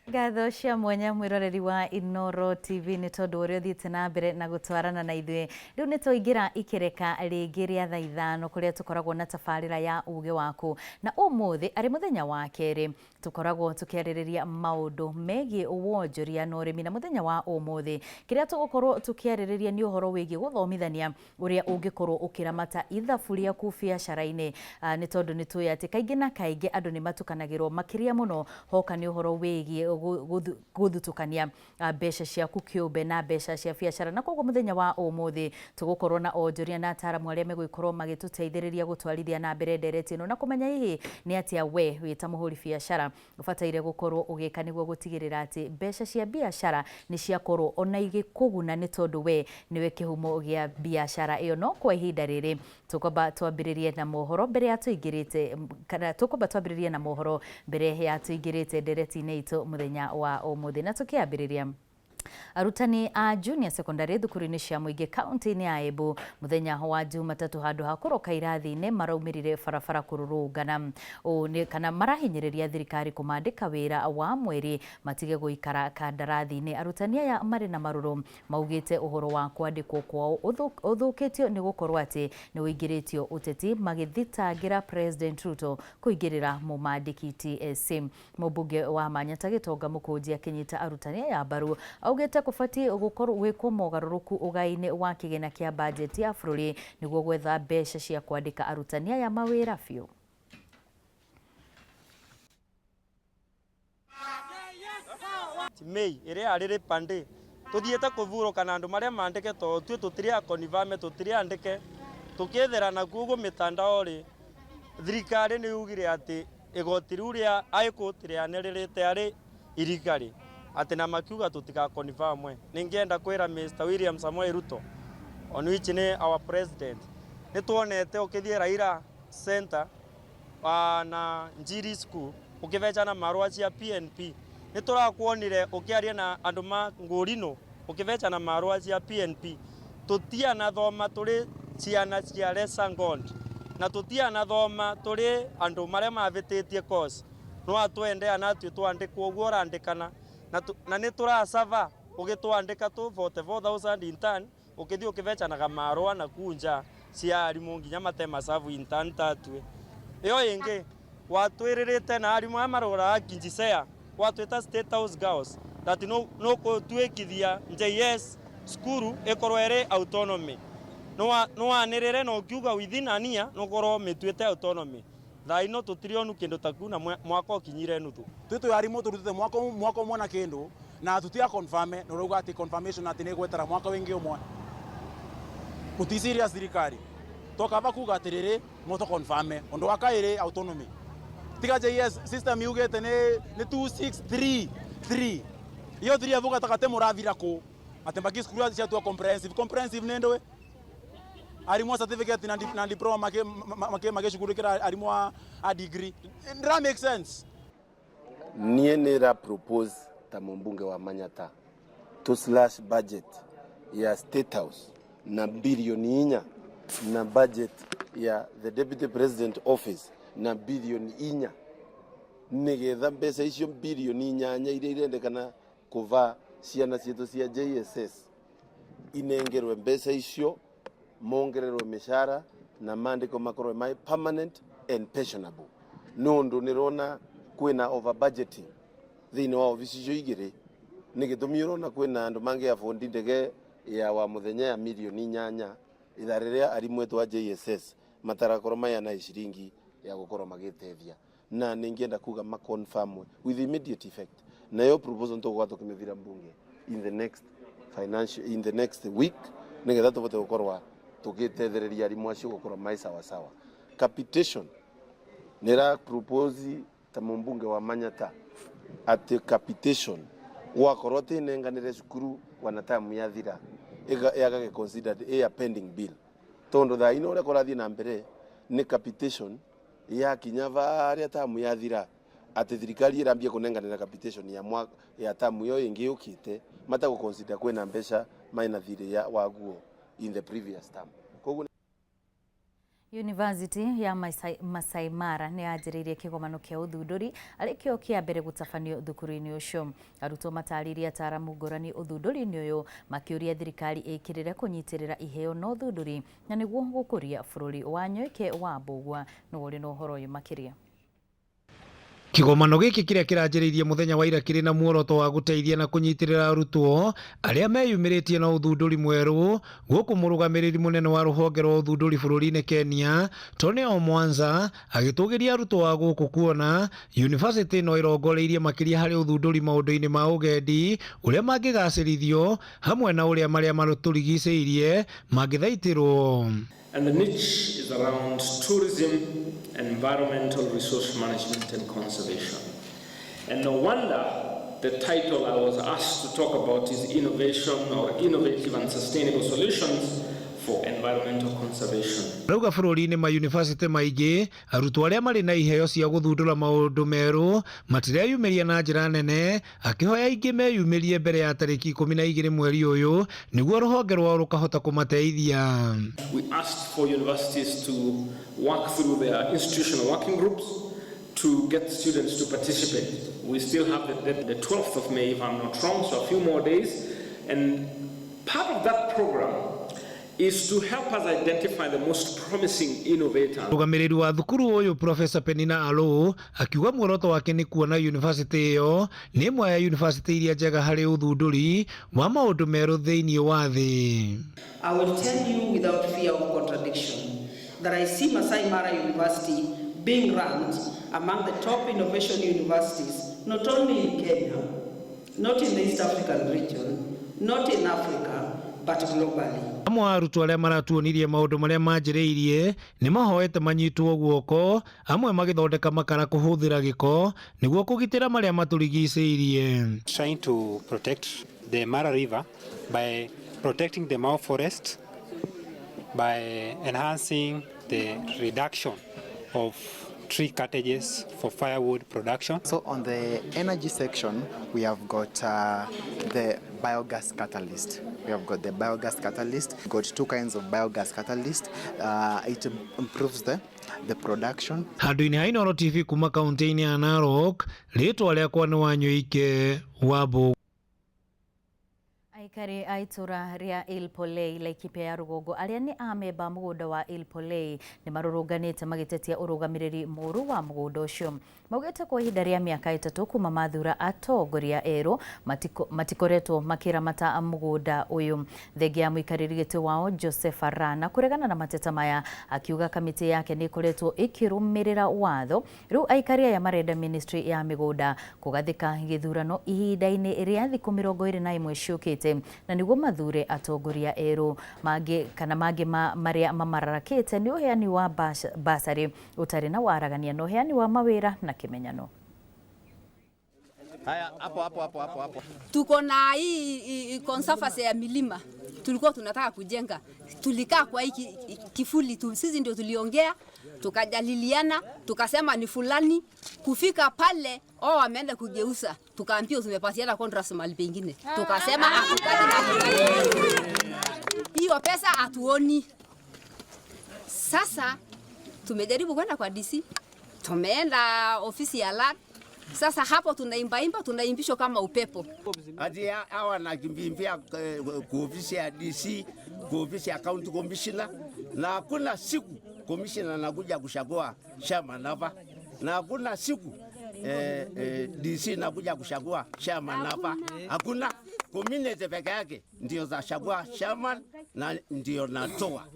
Ngatho cia mwanya mwiroreri wa Inoro TV ni tondu uria thiete na mbere na gutwarana na ithuĩ. Riu ni twaingira ikereka ringi ria thaa 5 kuria tukoragwo na tabarĩra ya uge waku, na umuthi ari muthenya wa keri tukoragwo tukiarĩrĩria maundu megie wonjoria na ũrĩmi, na muthenya wa umuthi kiria tugukorwo tukiarĩrĩria ni uhoro wigie guthomithania uria ungikorwo ukiramata ithabu riaku biacara-ini, ni tondu ni tuĩ ati kaingĩ na kaingĩ andu ni matukanagĩrwo makiria muno hoka ni uhoro wigie guthutukania mbeca ciaku kiumbe na mbeca cia biacara. Na koguo muthenya wa umuthi tugukorwo na onjoria na ataramu aria megũkorwo magĩtũteithĩrĩria gũtwarithia na mbere ndereti ĩno na kũmenya hihi ni atia we wĩ ta mũhũri biacara ũbataire gũkorwo ũgĩka nĩguo gũtigĩrĩra atĩ mbeca cia biacara nĩ ciakorwo ona igĩkũguna, nĩ tondũ we nĩwe kĩhumo gĩa biacara ĩyo. No kwa ihinda rĩrĩ tũkwamba twambĩrĩrie na mohoro mbere ya tũingĩrĩte, kana tũkwamba twambĩrĩrie na mohoro mbere ya tũingĩrĩte ndereti-inĩ itũ muthenya wa umuthi, na tukiambĩrĩria arutani a junior secondary thukuru-inĩ cia mũingĩ kaunti-inĩ ya Embu muthenya wa Jumatatu handu ha kũroka irathi-inĩ maraumirire barabara kũrũrũngana kana marahinyĩrĩria thirikari kũmandĩka wĩra wa mweri matige gũikara kandarathi-inĩ. Arutani aya marĩ na marũrũ maugĩte ũhoro wa kwandĩkwo kwao ũthũkĩtio nĩ gũkorwo atĩ nĩ ũingĩrĩtio ũteti magĩthitangĩra President Ruto kũingĩrĩra mũmandĩki TSC. Mũmbunge wa Manyata Gĩtonga Mũkũnji akĩnyita arutani aya mbaru augĩte kũbatiĩ gũkorwo gwĩkwo mogarũrũku ũgai-inĩ wa kĩgĩna kĩa bajeti ya bũrũri nĩguo gwetha mbeca cia kwandĩka arutani aya mawĩra biũ. Mei ĩrĩa arĩ pande tuthiĩte kũvurũka na andũ marĩa mandĩke to tuĩ tũtirĩ akonivame tũtirĩ andĩke tũkĩethera na Google mitandao rĩ thirikari nĩ yugire atĩ igoti rĩu rĩa High Court rĩanĩrĩrĩte arĩ irikari ati na makiuga tutigakonivamwe. Ningienda kwĩra Mr. William Samoei Ruto on which ni our president ni tuonete ukithie Raila Center na Njiri School ukivechana marua cia PNP ni turakuonire ukiaria na andu ma ngurino ukivechana marua cia PNP tutia na thoma turi ciana cia Lesangond na tutia na thoma turi andu maria mavititie course no atwende anatwi twandikwo uguo randikana na nĩ tũracava ũgĩtwandĩka tu 44,000 intern ũkĩthi ũkĩvechanaga marũa na kunja cia arimũ nginya matema savu intern tatwe. Ĩyo ĩngĩ watwĩrĩrĩte na arimũ aya marũraga Kinjisea watwĩta State House Girls that no gũtuĩkithia JS skuru ĩkorwo ĩrĩ autonomy no wanĩrĩre no kiuga within a year no korwo mĩtuĩte autonomy. Thaino tutirionu kindu taku na mwaka ukinyire nuthu tutu arimũ turutite mwaka ũmwe na kindu na tutia confirm no rauga ati confirmation ati nĩ gwetera mwaka wingi umwe muti serious thirikari tokava kuga atiriri moto confirm undu wa kairi autonomy tiga JS system yugete ni 2633 iyo 3 avuga takate muravira ku atembaki skuru cia tu comprehensive nendwe arimũ certificate na diploma magĩcugurĩkĩra arimũ a degree. That makes sense. Niĩ nĩra propose ta mũmbunge wa Manyata to slash budget ya State House na bilioni 4 na budget ya the Deputy President Office na bilioni 4 nĩgetha mbeca icio bilioni 8 iria irendekana kuva ciana ciitũ cia JSS inengerwe mbeca icio mongererwe mishara na mandiko makorwe mai permanent and pensionable. Nundu nirona kwina over budgeting thini wa ofisi cio igire nigitumi urona kwina andu mangi afondi ndege ya wa muthenya ya milioni 8 itharerea arimũ etu wa JSS matarakorwo mayana ciringi ya gukorwo magitethia na ningienda kuga ma confirm with immediate effect na yo proposal to gwato kimethira mbunge in the next week nigetha tuvote gukorwa tugitethereria arimũ acio gukorwo mai sawa sawa. Capitation nira propose ta mũmbunge wa Manyata ati capitation wakorwo tinenganire cukuru wana time yathira yagage considered a pending bill tondu tha ino ria kurathie na mbere ni capitation ya kinya varia time yathira ati thirikari irambie kunenganira capitation ya time yo ingi ukite mata go consider kwena mbeca maina thire ya waguo in the previous term. University ya Masai Mara nĩ yanjĩrĩirie kĩgomano kĩa ũthundũri arĩkĩo kĩa mbere gũtabanio thukuru-inĩ ũcio. Arutwo matarĩirie ataaramu ngũrani ũthundũri-inĩ ũyũ makĩũria thirikari ĩkĩrĩre kũnyitĩrĩra iheo na ũthundũri na nĩguo gũkũria bũrũri wa Nyoike wa Mbũgua. Nĩ ũrĩ na ũhoro ũyũ makĩria. Kĩgomano gĩkĩ kĩrĩa kĩranjĩrĩirie mũthenya wa ira kĩrĩ na muoroto wa gũteithia na kũnyitĩrĩra arutwo arĩa meyumĩrĩtie na ũthundũri mwerũ gũkũ mũrũgamĩrĩri mũnene wa rũhonge rwa ũthundũri bũrũri-inĩ Kenya Tony Mwanza agĩtũgĩria arutwo wa gũkũ kuona university ĩno ĩrongoreirie makĩria harĩ ũthundũri maũndũ-inĩ ma ũgendi ũrĩa mangĩgacĩrithio hamwe na ũrĩa marĩa matũrigicĩirie mangĩthaitĩrwo. And the niche is around tourism, environmental resource management and conservation. And no wonder the title I was asked to talk about is innovation or innovative and sustainable solutions for environmental conservation. Rauga bũrũri-inĩ ma university maingĩ arutwo arĩa marĩ na iheo cia gũthundũra maũndũ merũ matireyumĩria na njĩra nene akĩhoya aingĩ meyumĩrie mbere ya tarĩki 12 mweri ũyũ nĩguo rũhonge rwao rũkahota kũmateithia. We asked for universities to work through their institutional working groups to get students to participate. We still have the 12th of May if I'm not wrong, so a few more days, and part of that program is to help us identify the most promising innovators. Mũrũgamĩrĩri wa thukuru ũyũ Professor Penina Alo akiuga muoroto wake nĩ kuona university ĩyo nĩ ĩmwe ya university iria njega harĩ ũthundũri wa maũndũ merũ thĩinĩ wa thĩ. I will tell you without fear of contradiction that I see Masai Mara University being ranked among the top innovation universities not only in Kenya, not in the East African region, not in Africa, but globally. Amwe arutwo arĩa maratuonirie maũndũ marĩa manjĩrĩirie nĩ mahoete manyitwo guoko amwe magĩthondeka makara kũhũthĩra gĩko nĩguo kũgitĩra marĩa matũrigicĩirie. Trying to protect the Mara River by protecting the Mau forest, by enhancing the reduction of tree cuttages for firewood production. So on the energy section, we have got the biogas catalyst. We have got the biogas catalyst. We've got two kinds of biogas catalyst. It improves the production. Handũ-inĩ ha Inooro TV kuma kaunti-inĩ ya Narok, rĩtwa rĩakwa nĩ Wanyoike wa Mbũgua. Aikari a itũra rĩa Ilpolei Laikipia ya rũgongo arĩa nĩ amemba mũgũnda wa Ilpolei nĩ marũrũnganĩte magĩtetia ũrũgamĩrĩri mũru wa mũgũnda ũcio. Maugĩte kwa ihinda rĩa mĩaka 3 kuma mathura atongoria erũ matikoretwo makĩramata mũgũnda ũyũ. Thengia ya mũikarĩri gĩtĩ wao Joseph Arana kũregana na mateta maya akiuga kamĩtĩ yake nĩ ĩkoretwo ĩkĩrũmĩrĩra watho. Rĩu aikari aya marenda ministry ya mĩgũnda kũgathĩka gĩthurano ihinda-inĩ rĩa thikũ 21 ciũkĩte na nĩguo mathure atongoria erũ. Mangĩ marĩa mamararakĩte nĩ ũheani wa basarĩ ũtarĩ na waragania na ũheani wa mawĩra na kimenyano. Haya, hapo. Tuko na hii conservancy ya milima. Tulikuwa tunataka kujenga. Tulikaa kwa hii kifuli sisi ndio tuliongea, tukajadiliana, tukasema ni fulani kufika pale wameenda kugeuza. Tukaambiwa tumepatiana contract mahali pengine. Tukasema hatutaki na hiyo pesa hatuoni. Sasa tumejaribu kwenda kwa DC. Tumeenda ofisi ya land. Sasa hapo tunaimbishwa kama upepo. Hadi hawa nakimbimbia kwa ofisi ya DC, kwa ofisi ya county commissioner, na hakuna siku commissioner anakuja kuchagua chairman hapa, na hakuna siku DC nakuja kuchagua chairman hapa. Hakuna, community peke yake ndio za chagua chairman na ndio natoa.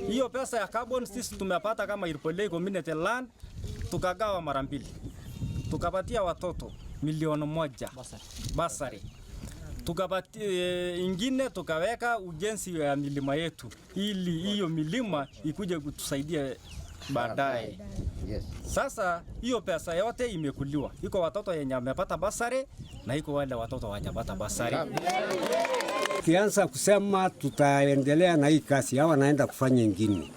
Hiyo pesa ya carbon sisi tumepata kama Ilpolei community land, tukagawa mara mbili. Tukapatia watoto 1,000,000 basari. Tukapatia ingine tukaweka ujenzi ya milima yetu ili hiyo milima ikuje kutusaidia baadaye. Sasa hiyo pesa yote imekuliwa. Iko watoto yenye wamepata basari na iko wale watoto hawajapata basari. Kianza kusema tutaendelea na hii kazi, hawa naenda kufanya ingine.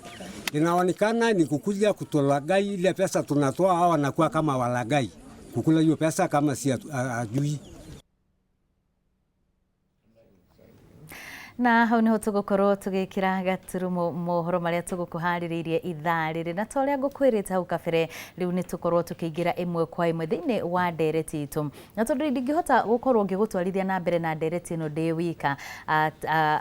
Inaonekana ni kukuja kutulagai ile pesa tunatoa, hawa wanakuwa kama walagai. Kukula hiyo pesa kama si ajui. na hau niho tugukorwo tugikira gaturumo mohoro maria tugukuhaririirie ithaa riri na toria ngukwirite hau kabere riu ni tukorwo tukiingira imwe kwa imwe thiini wa ndereti itu na tondu ndingihota gukorwo ngigutwarithia na mbere na ndereti ino ndi wika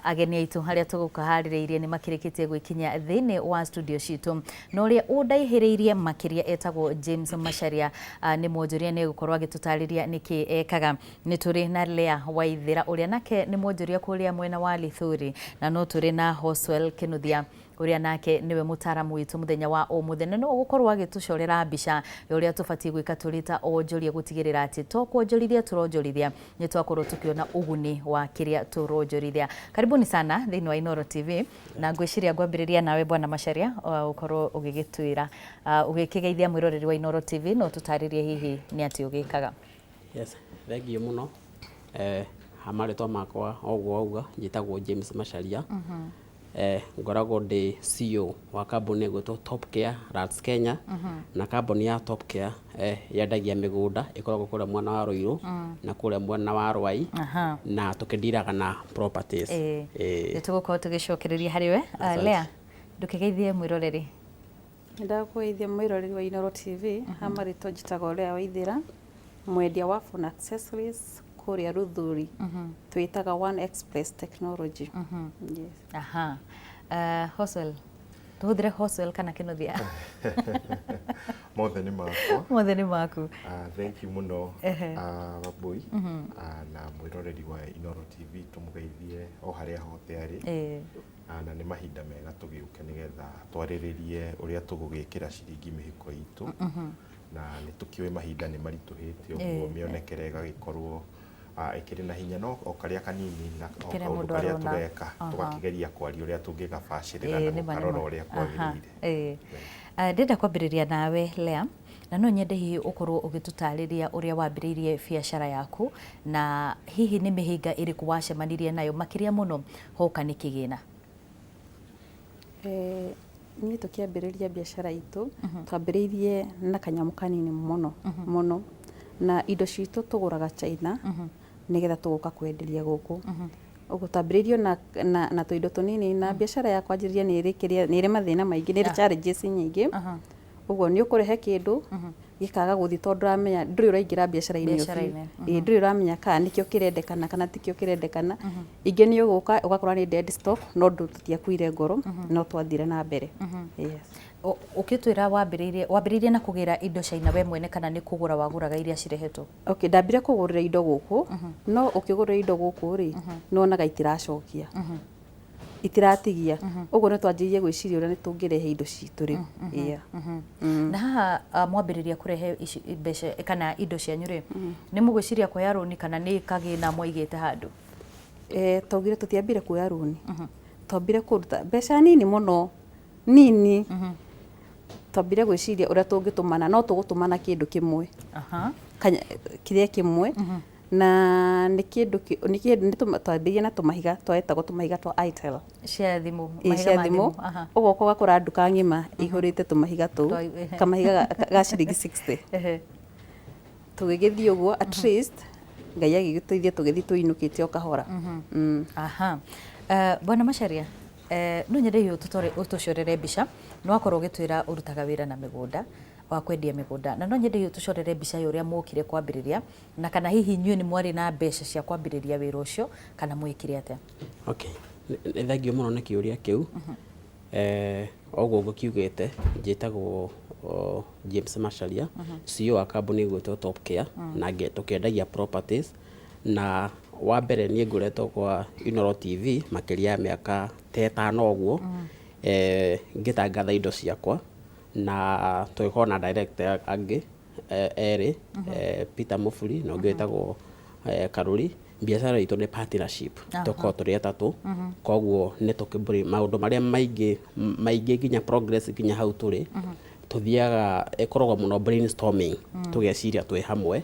ageni aitu haria tugukuhaririirie ni makirikitie gwikinya thiini wa studio citu na uria undaihiriirie makiria etagwo James Macharia ni mwonjoria ni gukorwo agitutariria niki ekaga ni turi na Lea Waithira uria nake ni mwonjoria kuria mwena wa Lithuri na no turi na Hoswell Kinuthia uria nake niwe mutaramu witu muthenya wa umuthenya no gukorwo agitucorera mbica uria tubatie gwika turita onjoria gutigirira ati to kuonjorithia turonjorithia ni twakorwo tukiona uguni wa kiria turonjorithia. Karibuni sana thiini wa Inoro TV na ngwiciria ngwambiriria nawe bwana Macharia ukorwo ugigitwira ugikigeithia mwiroreri wa Inoro TV no tutaririe hihi ni ati ugikaga. Yes, thank you muno. Hamaritwa makwa ogwo auga njitagwo James Macharia. Ngoragwo ndi CEO wa kambuni gwitwo Top Care Rats Kenya na kambuni ya Top Care yendagia migunda ikoragwo kuria mwena wa Ruiru na kuria mwena wa Rwai na tukindiraga na properties. Ni tugukorwo tugicokereria hariwe Lea ndukigeithie mwiroreri. Ndakugeithia mwiroreri wa Inoro TV hamaritwa njitagwo Lea Waithira mwendia wa phone accessories kuria Ruthuri twitaga One Express Technology. Yes. Hoswell tuhuthire Hoswell kana Kinuthia mothe ni makwa mothe ni maku. Thank you muno Wabui na mwiroreri wa Inoro TV tumugeithie o haria hothe ari na ni mahinda mega tugiuke nigetha twariririe uria tugugikira ciringi mihiko itu na ni tukiwe mahinda ni marituhite uguo mionekere igagikorwo ikiri na hinya no o karia kanini na o karia tugeka tugakigeria kwaria uria tungigabacirira na gukarora uria kwagirire. Ndenda kwambiriria nawe Lea na no nyende hihi ukorwo ugitutariria uria wambiriirie biacara yaku na hihi ni mihinga iriku wacemanirie nayo makiria muno hoka ni kigina. Ni tukiambiriria biacara itu twambiriirie na kanyamu kanini muno na indo citu tuguraga China nigetha tuguka kwenderia guku uguo tambiriirio na tuindo tunini na biacara ya kwanjiria ni iri mathina maingi ni challenges nyingi uguo ni ukurehe kindu gikaga guthi tondu ramenya nduri uraingira biacara-ini iyo nduri uramenya kana nikio kirendekana kana tikio kirendekana ingi ni uguka ugakora ni dead stock no tutiakuire ngoro no twathire na mbere. Yes. Ukitwira wambiriirie na kugira indo China we mwene kana ni kugura waguraga iria cirehetwo? Okay, ndambire kugurira indo guku no ukigurira indo guku ri no naga itiracokia itiratigia uguo ni twanjirie gwiciria uria ni tungirehe indo citu ri. Na haha mwambiriria kurehe mbeca kana indo cianyu ri ni mugwiciria kuoya roni kana ni kagina mwaigite handu? Twaugire tutiambire kuoya roni twambire kuruta mbeca nini muno nini twambire gwiciria uria tungitumana no tugutumana kindu kimwe kiria kimwe na ni kindu twambirie na tumahiga twetagwo tumahiga twa Itel cia thimu mahiga thimu ugoka ugakora nduka ngima ihurite tumahiga tu kamahiga ga ciringi 60 tugigithii uguo at least Ngai agigituithia tugithi tuinukite o kahora. Bwana Macharia no nyende hiyo utucorere mbica no akorwo ugitwira urutaga wira na migunda wa kwendia migunda na no nyende hiyo tucorere mbica uria mukire kwambiriria na kana hihi nyue ni mwari na mbeca cia kwambiriria wira ucio kana mwikire atia? Okay, thagio muno na kiuria kiu ogwo ngukiugite njitagwo James Macharia CEO wa kambuni gwitwo Top Care na tukiendagia properties na wa mbere ni nguretwo kwa Inoro TV makiria miaka 5 ogwo ngitangatha indo ciakwa na tugikorwo na director angi eri Peter Mufuri na ngitagwo Karuri. Biacara itu ni partnership tuko turi atatu koguo ni tukiburi maundu maria maingi ginya progress ginya hau turi tuthiaga ikoragwo muno brainstorming tugeciria twi hamwe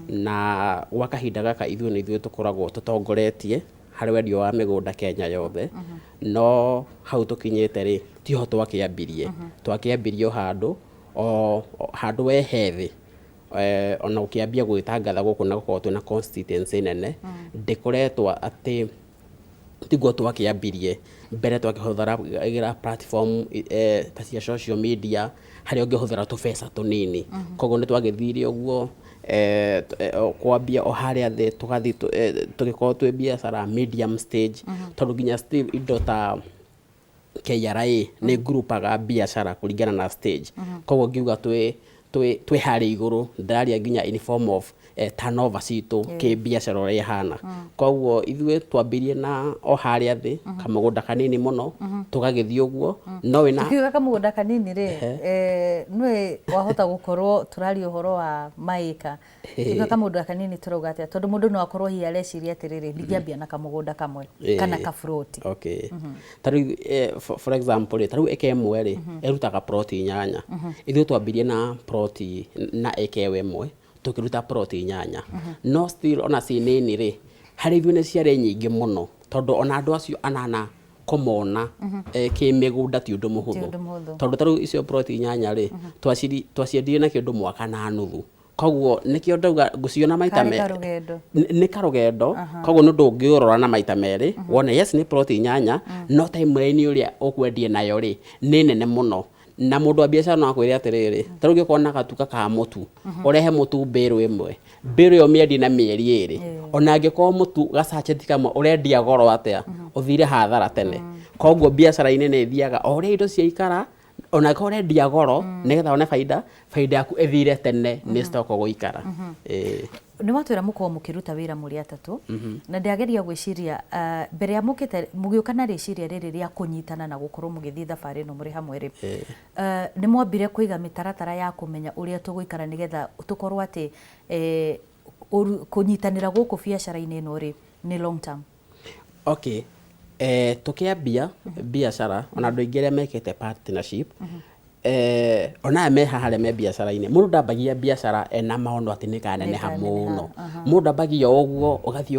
na wakahinda gaka ithuĩ tukoragwo tutongoretie harĩ wendio wa mĩgũnda Kenya yothe no hau tukinyĩte rĩ tiho twakiambirie handũ wehe thĩ ona ukiambia gwitangatha guku na gukorwo twina constituency nene ndikoretwa ati tiguo twakiambirie mbere twakihuthira platform ta cia social media haria ungihuthira tubeca tunini koguo ni twagithire uguo kwambia o haria thi tugathi tugikorwo twi biacara medium stage tondu nginya still indo ta KRA ni groupaga biacara kuringana na stage koguo ngiuga twi hari iguru ndaria nginya in form of turnover citu ki biacara uri hana koguo ithwe twambirie na o haria thi kamugunda kanini muno tugagithie uguo no wina tukiuga kamugunda kanini ri nwe wahota gukorwo turari uhoro wa maika tukiuga kamugunda kanini turauga atia tondu mundu no akorwo hi areciria atiriri ndigambia na kamugunda kamwe kana ka fruit okay taru for example taru eke mwe ri erutaga ploti 8 ithwe twambirie na ploti na eke mwe tukiruta ploti 8 no still ona si nini ri hari ithwe ne ciare nyingi muno tondu ona andu acio anana komona ki migunda ti undu muhuthu tondu taru icio ploti 8 ri twaciendire na kindu mwaka na nuthu koguo nikio ndauga nguciona maita me ni karugendo koguo nundu ungiurora na maita meri wone yes ni ploti 8 no timeline uria ukwendie nayo ri ni nene muno na mundu wa biacara no akwire atiriri tarugi kona gatuka ka mutu urehe mutu mbiru imwe mbiru yo miendi na mieri iri ona angiko mutu gacacheti kamwe urendia goro atia uthire hathara tene koguo biacara ine ne thiaga ore indo cia ikara ona ko urendia goro nigetha one faida yaku ethire tene ni stock guikara ni watwira muko mukiruta wira muri atatu na ndiageria gwiciria mbere ya mukite mugiuka na riciria riri ria kunyitana na gukorwo mugithii thabari no muri hamwe ri ni mwambire kuiga mitaratara ya kumenya uria tuguikara nigetha tukorwo ati kunyitanira guku biacara-ini ino ri ni long term okay tukiambia biacara ona andu aingi aria mekete partnership ona me haria me biacara-ini mundu ndambagia biacara ena maono ati ni kaneneha muno mundu ndambagia uguo ugathii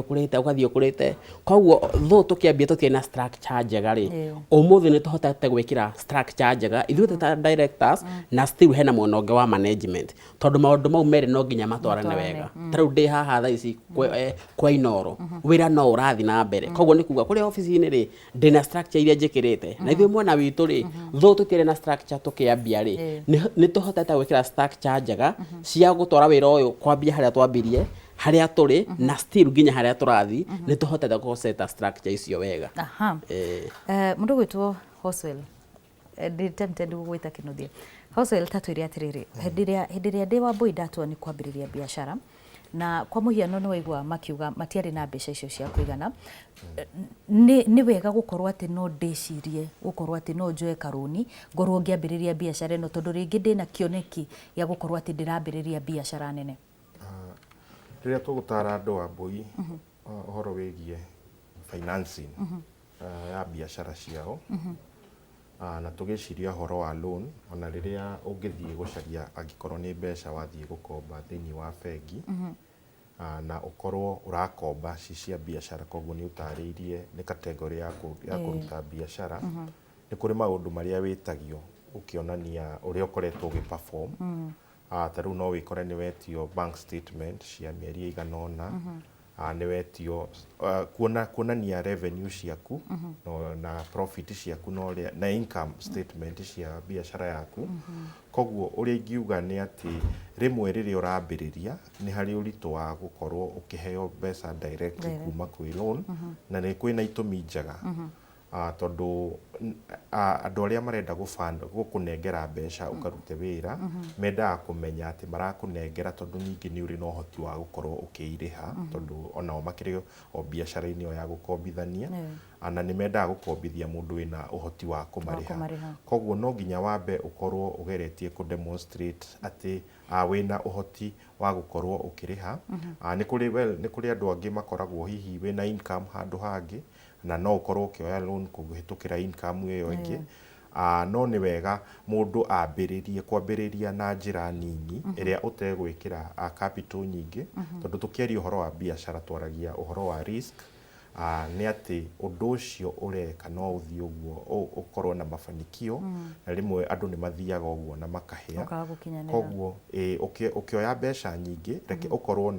ukurite koguo tho tukiambia tutie na structure njega ri umuthi ni tuhotete gwikira structure njega ithuĩ ta directors na still hena mwena ũngĩ wa management tondu maundu mau meri no nginya matwarane wega tarĩu ndi haha thaa ici kwa Inoro wira no urathi na mbere koguo ni kuga kuri office-ini ri ndina structure iria njikirite na ithuĩ mwena witu ri tho tutire na structure tukiambia ri ni tuhotete gwikira structure njega cia gutwara wira uyu kwambia haria twambirie haria turi na still nginya haria turathi ni tuhotete guseta structure icio wega mundu gwitwo Hoswell tempted gwita kinuthia Hoswell tatwire atiriri hindiria ndi wa boy ndatwa ni kwambiriria biashara na kwa muhiano ni waigua makiuga matiari na mbeca icio cia kuigana ni wega gukorwo ati no ndicirie gukorwo ati no njoe karuni ngorwo ngiambiriria biashara ino tondu ringi ndina kioneki ya gukorwo ati ndirambiriria biashara nene riria tugutara andu a mbui uhoro wigie financing ya biashara ciao na tugiciria horo wa loan ona riria ungithie gucaria angikorwo ni mbeca wathie gukomba thiini wa bengi na ukorwo urakomba cia biashara koguo ni utariirie ni category ya kuruta biashara ni kuri maundu maria witagio ukionania uria ukoretwo ugiperform taru no wikore ni wetio bank statement cia mieri igana ona ni wetio kuonania revenue ciaku na profit ciaku na income statement cia biashara yaku koguo uria ingiuga ni ati rimwe riria urambiriria ni hari uritu wa gukorwo ukiheo mbeca directly kuma kwi loan na ni kwina itumi njega tondu andu aria marenda gukunengera mbeca ukarute wira mendaga kumenya ati marakunengera tondu ningi ni uri no hoti wa gukorwo ukiiriha tondu onao makiri o biacara-ini o ya gukombithania ana ni mendaga gukombithia mundu wina uhoti wa kumariha koguo no nginya wambe ukorwo ugeretie ku demonstrate ati wina uhoti wa gukorwo ukiriha ni kuri andu angi makoragwo hihi wina income handu hangi na no ukorwo ukioya loan kuhitukira income iyo ingi no ni wega mundu ambiririe kwambiriria na njira nini iria utegwikira capital nyingi tondu tukiaria uhoro wa biashara twaragia uhoro wa risk ni ati undu ucio ureka no uthii uguo ukorwo na mafanikio na rimwe andu ni mathiaga uguo na makahia koguo ukioya mbeca nyingi reke ukorwo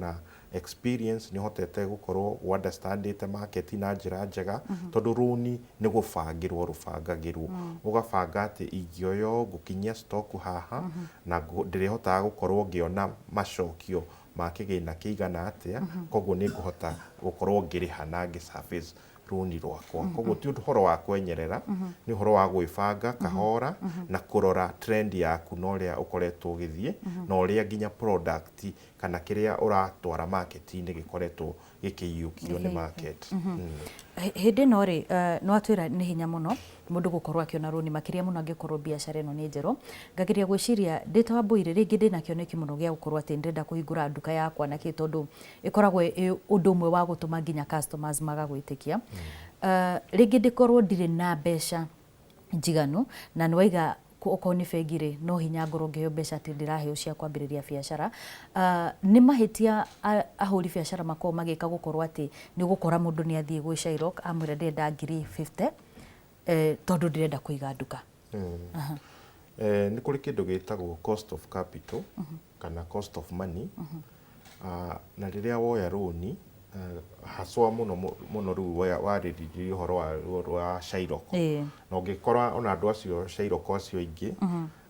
experience nĩ hotete gũkorwo understandĩte market na njĩra njega tondũ rũni nĩ gũbangĩrwo rũbangagĩrwo ũgabanga atĩ ingĩoya ngũkinyia stock haha na ndĩrĩhotaga gũkorwo ngĩona macokio ma kĩgĩna kĩigana atĩa koguo nĩ ngũhota gũkorwo ngĩrĩha na ngĩ-service rũni rwakwa koguo ti ũhoro wa kwenyerera nĩ ũhoro wa gwĩbanga kahora na kũrora trend yaku na ũrĩa ũkoretwo ũgĩthiĩ na ũrĩa nginya product kana kĩrĩa ũratwara market-inĩ gĩkoretwo gĩkĩiyũkio nĩ market. Hĩndĩ ĩno rĩ no atwĩra nĩ hinya mũno mũndũ gũkorwo akĩona rũni makĩria mũno angĩkorwo biacara ĩno nĩ njerũ. Ngageria gwĩciria ndĩ ta Wambũi rĩngĩ ndĩna kĩoneki mũno gĩa gũkorwo atĩ ndĩrenda kũhingũra nduka yakwa na kĩ tondũ ĩkoragwo ũndũ ũmwe wa gũtũma nginya customers magagwĩtĩkia. Rĩngĩ ndĩkorwo ndirĩ na mbeca njiganu na nĩwaiga okorwo nĩ bengi rĩ no hinya ngorwo ngĩheo mbeca atĩ ndĩraheo cia kwambĩrĩria biacara. Nĩ mahĩtia ahũri biacara makorwo magĩka gũkorwo atĩ nĩ ũgũkora mũndũ nĩ athiĩ gwĩ Shylock amwĩra ndĩrenda ngiri 50 tondũ ndĩrenda kũiga nduka. Nĩ kũrĩ kĩndũ gĩtagwo cost of capital kana cost of money na rĩrĩa woya rũni haswa mũno rĩu warĩrĩirie ũhoro wa Shylock na ũngĩkora ona andũ acio Shylock acio aingĩ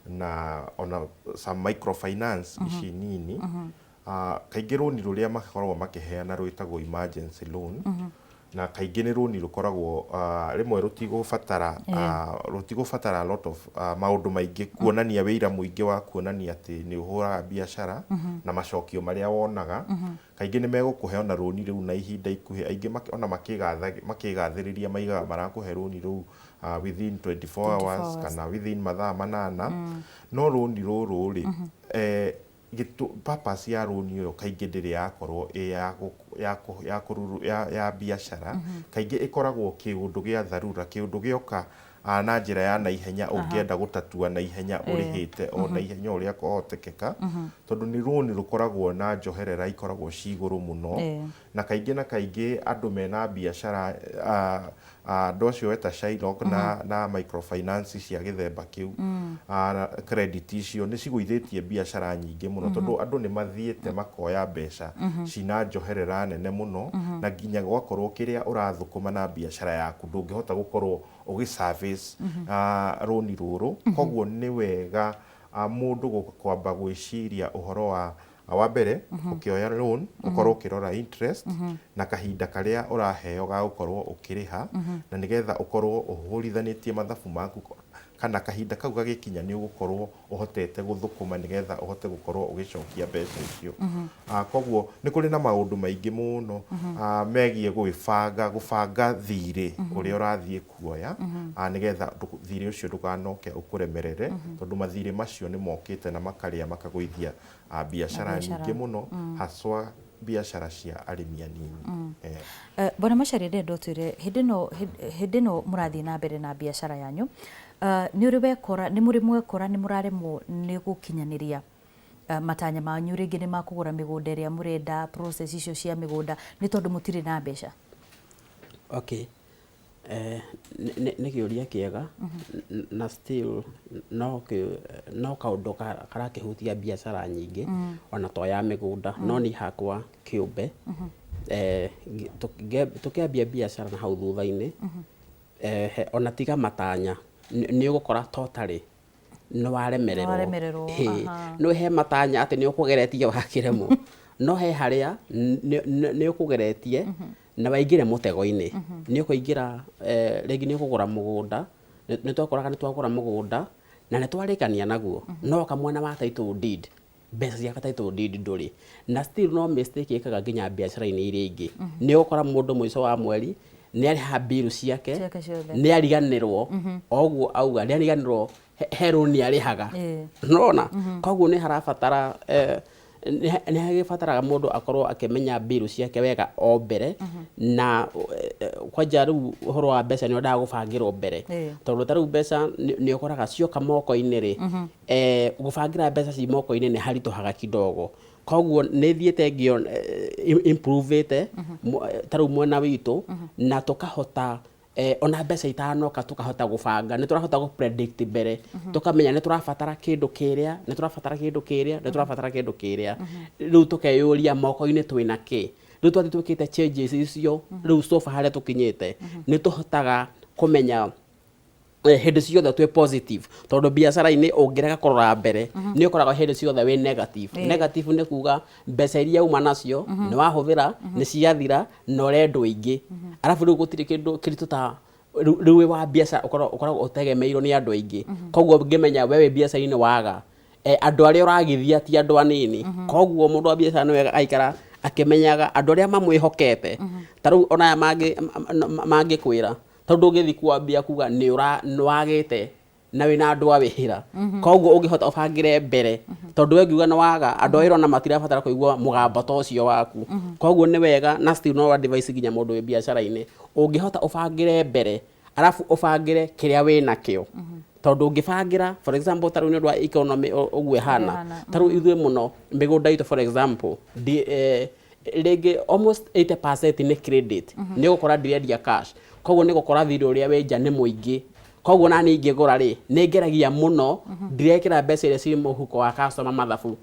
na ona some microfinance ici nini kaingĩ rũni rũrĩa makoragwo makĩheana rwĩtagwo emergency loan na kaingĩ nĩ rũni rũkoragwo rĩmwe rũtigũbatara a lot of maũndũ maingĩ kuonania wĩira mũingĩ wa kuonania atĩ nĩ ũhũraga biacara na macokio marĩa wonaga kaingĩ nĩ megũkũhe ona rũni rĩu na ihinda ikuhĩ aingĩ ona makĩgathĩrĩria maigaga marakũhe rũni rũu within 24 hours kana within mathaa 8 no rũni rũrũ rĩ purpose ya rũni ũyũ kaingĩ ndĩrĩ yakorwo ya biacara kaingĩ ĩkoragwo kĩũndũ gĩa tharura kĩũndũ gĩoka na njĩra ya naihenya ũngĩenda gũtatua naihenya ũrĩhĩte o naihenya ũrĩa kwahotekeka tondũ nĩ rũni rũkoragwo na njoherera ikoragwo ci igũrũ mũno na kaingĩ andũ mena biacara andũ acio weta Shylock na microfinance cia gĩthemba kĩu credit icio nĩ cigũithĩtie biacara nyingĩ mũno tondũ andũ nĩ mathiĩte makoya mbeca cina njoherera nene mũno na nginya gwakorwo kĩrĩa ũrathũkũma na biacara yaku ndũngĩhota gũkorwo ũgĩ-service rũni rũrũ koguo nĩ wega mũndũ kwamba gwĩciria ũhoro wa mbere ũkĩoya loan ũkorwo ũkĩrora interest na kahinda karĩa ũraheo ga gũkorwo ũkĩrĩha na nĩgetha ũkorwo ũhũrithanĩtie mathabu maku kana kahinda kau gagĩkinya nĩ ũgũkorwo ũhotete gũthũkũma nĩgetha ũhote gũkorwo ũgĩcokia mbeca icio. Koguo nĩ kũrĩ na maũndũ maingĩ mũno megiĩ gũbanga thirĩ ũrĩa ũrathiĩ kuoya nĩgetha thirĩ ũcio ndũganoke ũkũremerere tondũ mathirĩ macio nĩ mokĩte na makarĩa makagũithia biacara nyingĩ mũno haswa biacara cia arĩmi anini. Bwana Macharia ndĩrenda ũtwĩre hĩndĩ ĩno mũrathiĩ na mbere na biacara yanyu nĩ mũrĩ mwekora nĩ mũraremwo nĩ gũkinyanĩria matanya manyu rĩngĩ nĩ makũgũra mĩgũnda ĩrĩa mũrenda process icio cia mĩgũnda nĩ tondũ mũtirĩ na mbeca? Nĩ kĩũria kĩega na still no kaũndũ karakĩhutia biacara nyingĩ ona to ya mĩgũnda no nĩ hakwa kĩũmbe tũkĩambia biacara na hau thutha-inĩ ona tiga matanya nĩ ũgũkora totally nĩ waremererwo nĩ he matanya atĩ nĩ ũkũgeretie wakĩremwo no he harĩa nĩ ũkũgeretie na waingĩre mũtego-inĩ nĩ ũkũingĩra rĩngĩ nĩ ũkũgũra mũgũnda nĩ twakoraga nĩ twagũra mũgũnda na nĩ twarĩkania naguo no kamwena wa title deed mbeca cia title deed ndũrĩ na still no mistake ĩkaga nginya biacara-inĩ iria ingĩ nĩ ũgũkora mũndũ mũico wa mweri nĩ arĩha bill ciake nĩ ariganĩrwo oguo auga nĩ ariganĩrwo he rũni arĩhaga nona koguo nĩ harabatara nĩ hagĩbataraga mũndũ akorwo akĩmenya bill ciake wega o mbere na kwanja rĩu ũhoro wa mbeca nĩ wendaga gũbangĩrwo mbere tondũ ta rĩu mbeca nĩ ũkoraga cioka moko-inĩ rĩ gũbangĩra mbeca ci moko-inĩ nĩ haritũhaga kidogo koguo nĩ thiĩte ngĩo improve-ĩte ta rĩu mwena witũ na tũkahota ona mbeca itanoka tukahota gubanga ni turahota gu predict mbere tukamenya ni turabatara kindu kiria ni turabatara kindu kiria ni turabatara kindu kiria riu tukeyuria moko-ini twina ki riu twathi twikite changes icio riu sofa haria tukinyite ni tuhotaga kumenya hindi ciothe twi positive tondu biacara-ini ungirega kurora mbere ni ukoraga hindi ciothe wi negative negative ni kuga mbeca iria uma nacio ni wahuthira ni ciathira na urendwo ingi arafu riu gutiri kindu kiritu ta riu wa biacara ukoragwo utegemeirwo ni andu aingi koguo ngimenya wewe biacara-ini waga andu aria uragithia ti andu anini koguo mundu wa biacara ni wega aikara akimenyaga andu aria mamwihokete taru ona mangi kwira tondu ungithi kwambia kuga ni wagite na wina andu a wira koguo ungihota ubangire mbere tondu we ngiuga ni waga andu a wira na matirabatara kuigua mugamba ta ucio waku koguo ni wega na still no advice ginya mundu wi biacara-ini ungihota ubangire mbere arafu ubangire kiria wina kio tondu ungibangira for example taru ni andu a economy uguo hana taru ithuĩ muno migunda itu for example rege almost 80% ni credit ni gukora ndirendia cash koguo ni gukora thiri uria wenja ni muingi koguo na ni ingigura ri ni ngeragia muno ndirekira mbeca iria ci muhuko wa customer mathabu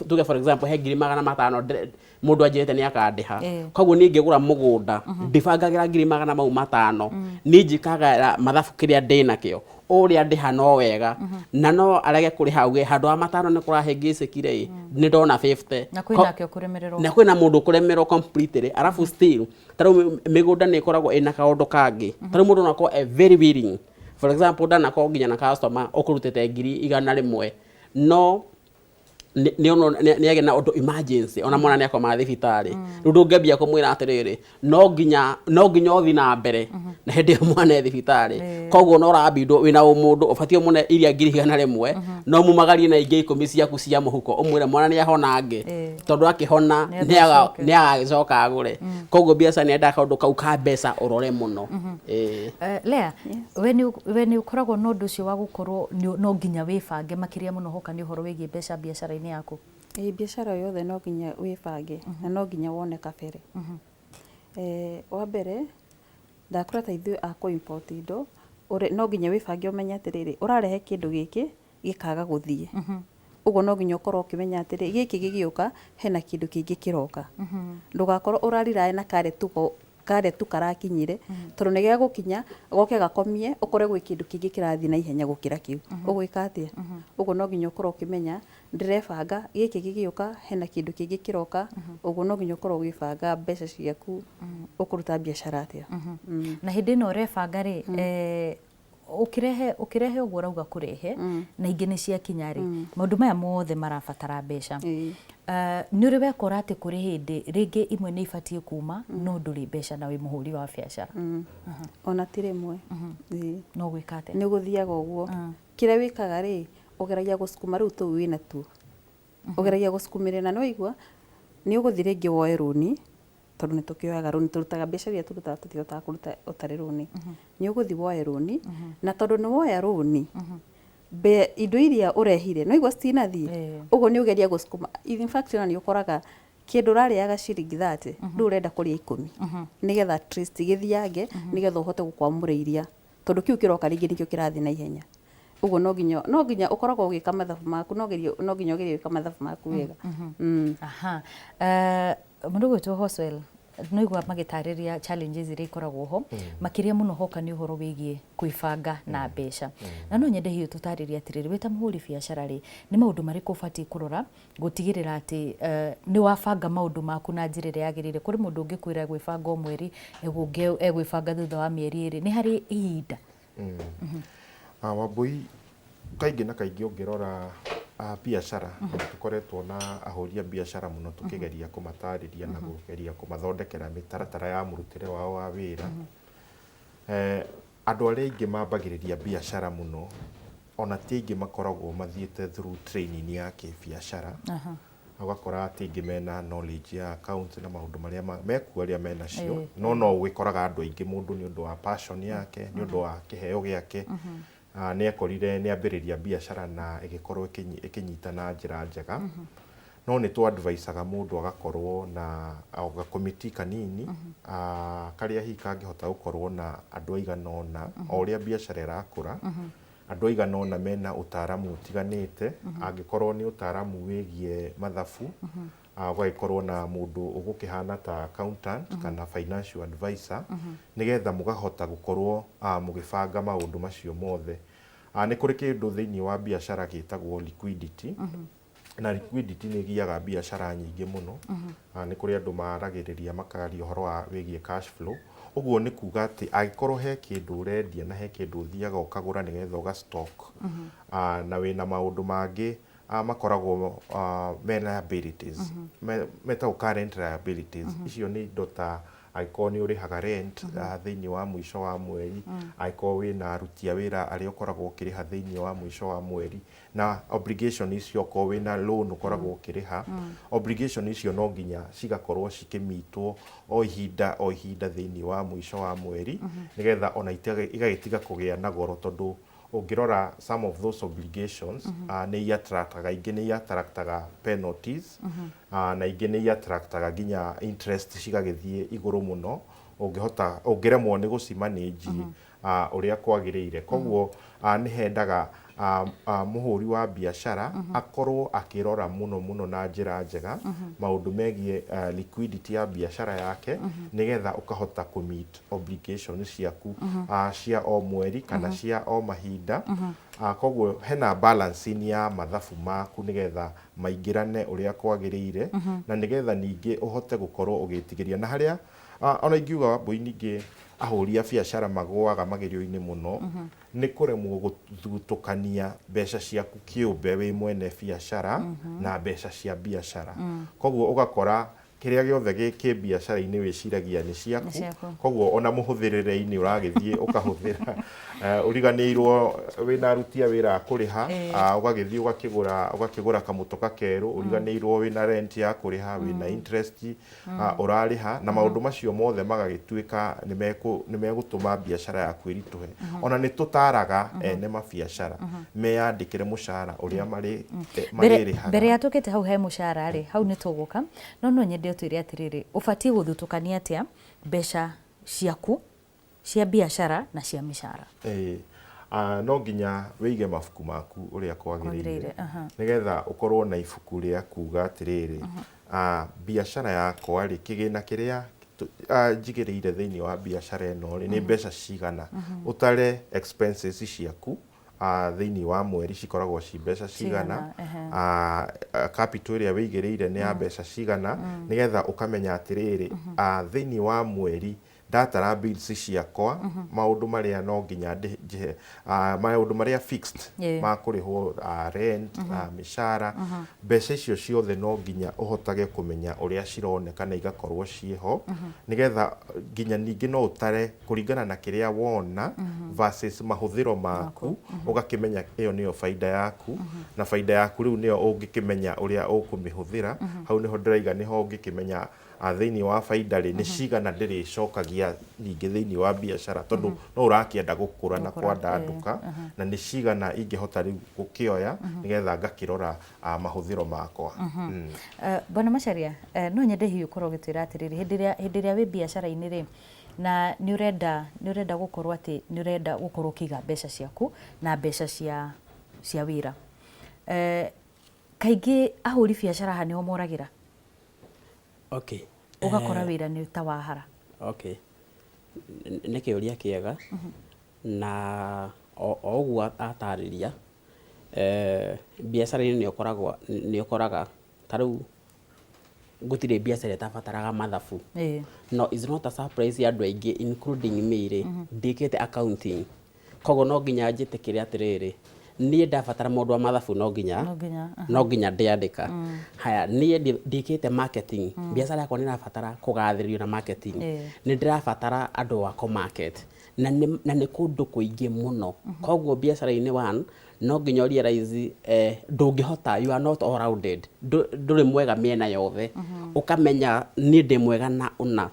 tuge for example he 500 mundu anjirite ni akandiha koguo ni ngigura mugunda ndibangagira 500 mau 5 ni njikaga mathabu kiria ndina kio uria ndiha no wega na no arege kuriha uge handu wa 5 ni kurahingicikire ni ndona 50 na kwina kio kuremererwo na kwina mundu kuremererwo completely arafu still taru migunda ni ikoragwo ina kaundu kangi taru mundu no ko very willing for example dana ko nginya na customer okurutete 100 no ni agena undu emergency ona mwana ni akoma thibitari riu ndungembia kumwira atiriri no nginya uthi na mbere na hindi mwana thibitari koguo no rabindo wina mundu ubatio mune iria 100 no mumagarie na ingi 10 ciaku cia muhuko umwire mwana ni ahona ngi tondu akihona ni agagicoka agure koguo biacara ni enda kaundu kau ka mbeca urore muno Lea we ni ukoragwo no ndu cio wa gukorwo no nginya wibange makiria muno hoka ni uhoro wigie mbeca biacara-ini yaku biacara yothe no nginya wibange na no nginya wone kabere wa mbere ndakora ta ithuĩ a import indo no nginya wibange umenye atiriri urarehe kindu giki gikaga guthie uguo no nginya ukorwo ukimenya atiri giki gigiuka hena kindu kingi kiroka ndugakorwo urarirae na kare tu karakinyire tondu ni gia gukinya goke gakomie ukore gwi kindu kingi kirathi na ihenya gukira kiu ugwika atia uguo no nginya ukorwo ukimenya ndirebanga giki gigiuka hena kindu kingi kiroka uguo no nginya ukorwo ugibanga mbeca ciaku biacara atia na hindi no urebanga ri ukirehe uguo urauga kurehe na ingi ni ciakinya ri maundu maya mothe marabatara mbeca ni uri wekora ati kuri hindi ringi imwe ni ibatie kuma no nduri mbeca na wi muhuri wa biacara ona ti rimwe no gwika atia ni guthiaga uguo kiria wikaga ri ugeragia gucukuma riu tu wina tu ugeragia gucukumirira no igua ni uguthi ringi woe runi tondu ni tukioyaga runi turutaga mbeca iria turutaga tutihotaga kuruta utari runi ni uguthi woe runi na tondu ni woya runi indo iria urehire no igua citinathie uguo ni ugeria gucukuma in fact ni ukoraga kindu rariaga ciringi 30 riu urenda kuria 10 nigetha at least githiange nigetha uhote gukwamura iria tondu kiu kiroka ringi nikio kirathi na ihenya uguo no nginya ukoragwo ugika mathabu maku no nginya ugerie gwika mathabu maku wega mundu gwitwo Hoswell no igwa magitariria challenges iria ikoragwo ho makiria muno hoka ni uhoro wigie kwibanga na mbeca na no nyende hiyo tutariria atiriri wita muhuri biacara ri ni maundu mariku ubatie kurora gutigirira ati ni wabanga maundu maku na njira iria yagirire kuri mundu ungikwira gwibanga mweri egwibanga thutha wa mieri iri ni hari ihinda Wambui kaingi na kaingi ungirora biacara tukoretwo na ahũria biacara muno tukigeria kumatariria na kugeria kumathondekera mitaratara ya murutire wao wa wira andu aria ingi mambagiriria biacara muno ona ti ingi makoragwo mathiete through training ya kibiacara ugakora ati ingi mena knowledge ya account na maundu maria mekuo aria mena cio no gwikoraga andu aingi mundu ni undu wa passion yake ni undu wa kiheo giake ni ekorire ni ambiriria biacara na igikorwo ikinyita na njira njega no nĩ twadvisaga mũndũ agakorwo na gakomiti kanini karĩa hihi kangĩhota gũkorwo na andũ aigana ũna o ũrĩa biacara ĩrakũra, andũ aigana ũna mena ũtaaramu ũtiganĩte, angĩkorwo nĩ ũtaaramu wĩgiĩ mathabu, ũgagĩkorwo na mũndũ ũgũkĩhana ta accountant kana financial advisor, nĩgetha mũgahota gũkorwo mũgĩbanga maũndũ macio mothe. Nĩ kũrĩ kĩndũ thĩinĩ wa biacara gĩtagwo liquidity, na liquidity nĩ ĩgiaga biacara nyingĩ mũno. Nĩ kũrĩ andũ maragĩrĩria makaria ũhoro wa wĩgiĩ cash flow. Ũguo nĩ kuga atĩ angĩkorwo he kĩndũ ũrendia na he kĩndũ ũthiaga ũkagũra nĩgetha ũgastock, na wĩna maũndũ mangĩ makoragwo me liabilities, metagwo current liabilities. Icio nĩ indo ta angĩkorwo nĩ ũrĩhaga rent thĩinĩ wa mũico wa mweri, angĩkorwo wĩna aruti a wĩra arĩa ũkoragwo ũkĩrĩha thĩinĩ wa mũico wa mweri, na obligation icio okorwo wĩna loan ũkoragwo ũkĩrĩha, obligation icio no nginya cigakorwo cikĩmitwo o ihinda thĩinĩ wa mũico wa mweri, nĩgetha ona igagĩtiga kũgĩa na goro, tondũ ũngĩrora some of those obligations nĩ i-attractaga, ingĩ nĩ i-attractaga penalties, na ingĩ nĩ i-attractaga nginya interest cigagĩthiĩ igũrũ mũno, ũngĩremwo nĩ gũcimanage ũrĩa kwagĩrĩire. Koguo nĩ hendaga mũhũri wa biacara akorwo akĩrora mũno na njĩra njega maũndũ megiĩ liquidity ya biacara yake, nĩgetha ũkahota kũmeet obligations ciaku cia o mweri kana cia o mahinda. Koguo hena balancing ya mathabu maku nĩgetha maingĩrane ũrĩa kwagĩrĩire, na nĩgetha ningĩ ũhote gũkorwo ũgĩtigĩria. Na harĩa ona ingiuga Wambui ningĩ ahũri a biacara magũaga magerio-inĩ mũno nĩ kũremwo gũthutũkania mbeca ciaku kĩũmbe wĩ mwene biacara na mbeca cia biacara. Koguo ũgakora kĩrĩa gĩothe gĩkĩ biacara-inĩ wĩciragia nĩ ciaku, koguo ona mũhũthĩrĩre-inĩ ũragĩthiĩ ũkahũthĩra, ũriganĩirwo wĩna aruti a wĩra a kũrĩha, ũgagĩthiĩ ũgakĩgũra kamũtoka kerũ, ũriganĩirwo wĩna rent ya kũrĩha, wĩna interest ũrarĩha, na maũndũ macio mothe magagĩtuĩka nĩ megũtũma biacara yaku ĩritũhe. Ona nĩ tũtaraga ene mabiacara meyandĩkĩre mũcara ũrĩa marĩrĩhaga. Mbere ya tũkĩte hau he mũcara rĩ, hau nĩ tũgũka, no nyende ũtwĩre atĩrĩrĩ, ũbatiĩ gũthutũkania atĩa mbeca ciaku cia biacara na cia mĩcara? No nginya wĩige mabuku maku ũrĩa kwagĩrĩire, nĩgetha ũkorwo na ibuku rĩa kuga atĩrĩrĩ, biacara yakwa rĩ, kĩgĩna kĩrĩa njigĩrĩire thĩinĩ wa biacara ĩno rĩ nĩ mbeca cigana, ũtare expenses ciaku thĩinĩ wa mweri cikoragwo ci mbeca cigana, capital ĩrĩa wĩigĩrĩire nĩ ya mbeca cigana, nĩgetha ũkamenya atĩrĩrĩ, thĩinĩ wa mweri ndatara bills ciakwa, maũndũ marĩa no nginya ndĩhe, maũndũ marĩa fixed ma kũrĩhwo, rent, mĩcara, mbeca icio ciothe no nginya ũhotage kũmenya ũrĩa cironeka na igakorwo ciĩho, nĩgetha nginya ningĩ no ũtare kũringana na kĩrĩa wona versus mahũthĩro maku, ũgakĩmenya ĩyo nĩyo baida yaku, na baida yaku rĩu nĩyo ũngĩkĩmenya ũrĩa ũkũmĩhũthĩra. Hau nĩho ndĩraiga nĩho ũngĩkĩmenya thĩinĩ wa baida rĩ nĩ cigana ndĩrĩcokagia ningĩ thĩinĩ wa biacara, tondũ no ũrakĩenda gũkũra na kwandandũka, na nĩ cigana ingĩhota rĩu gũkĩoya nĩgetha ngakĩrora mahũthĩro makwa. Bwana Macharia, no nyende hihi ũkorwo ũgĩtwĩra atĩrĩrĩ, hĩndĩ ĩrĩa wĩ biacara-inĩ rĩ, na nĩ ũrenda gũkorwo atĩ nĩ ũrenda gũkorwo ũkĩiga mbeca ciaku na mbeca cia wĩra, kaingĩ ahũri biacara haha nĩo moragĩra? Okay. Ũgakora wĩra nĩ ta wahara. Okay. Nĩ kĩũria kĩega, na o ũguo atarĩria, biacara-inĩ nĩ ũkoraga ta rĩu gũtirĩ biacara ĩtabataraga mathabu. No is not a surprise andũ aingĩ including me rĩ, ndĩkĩte accounting, koguo no nginya njĩtĩkĩre atĩrĩrĩ, niĩ ndabatara mũndũ wa mathabu no nginya ndĩandĩka. Haya, niĩ ndĩkĩte marketing, biacara yakwa nĩ ĩrabatara kũgathĩrĩrio na marketing, nĩ ndĩrabatara andũ a market, na nĩ kũndũ kũingĩ mũno. Koguo biacara-inĩ one no nginya realize ndũngĩhota, you are not all rounded, ndũrĩ mwega mĩena yothe, ũkamenya niĩ ndĩ mwega na ũna,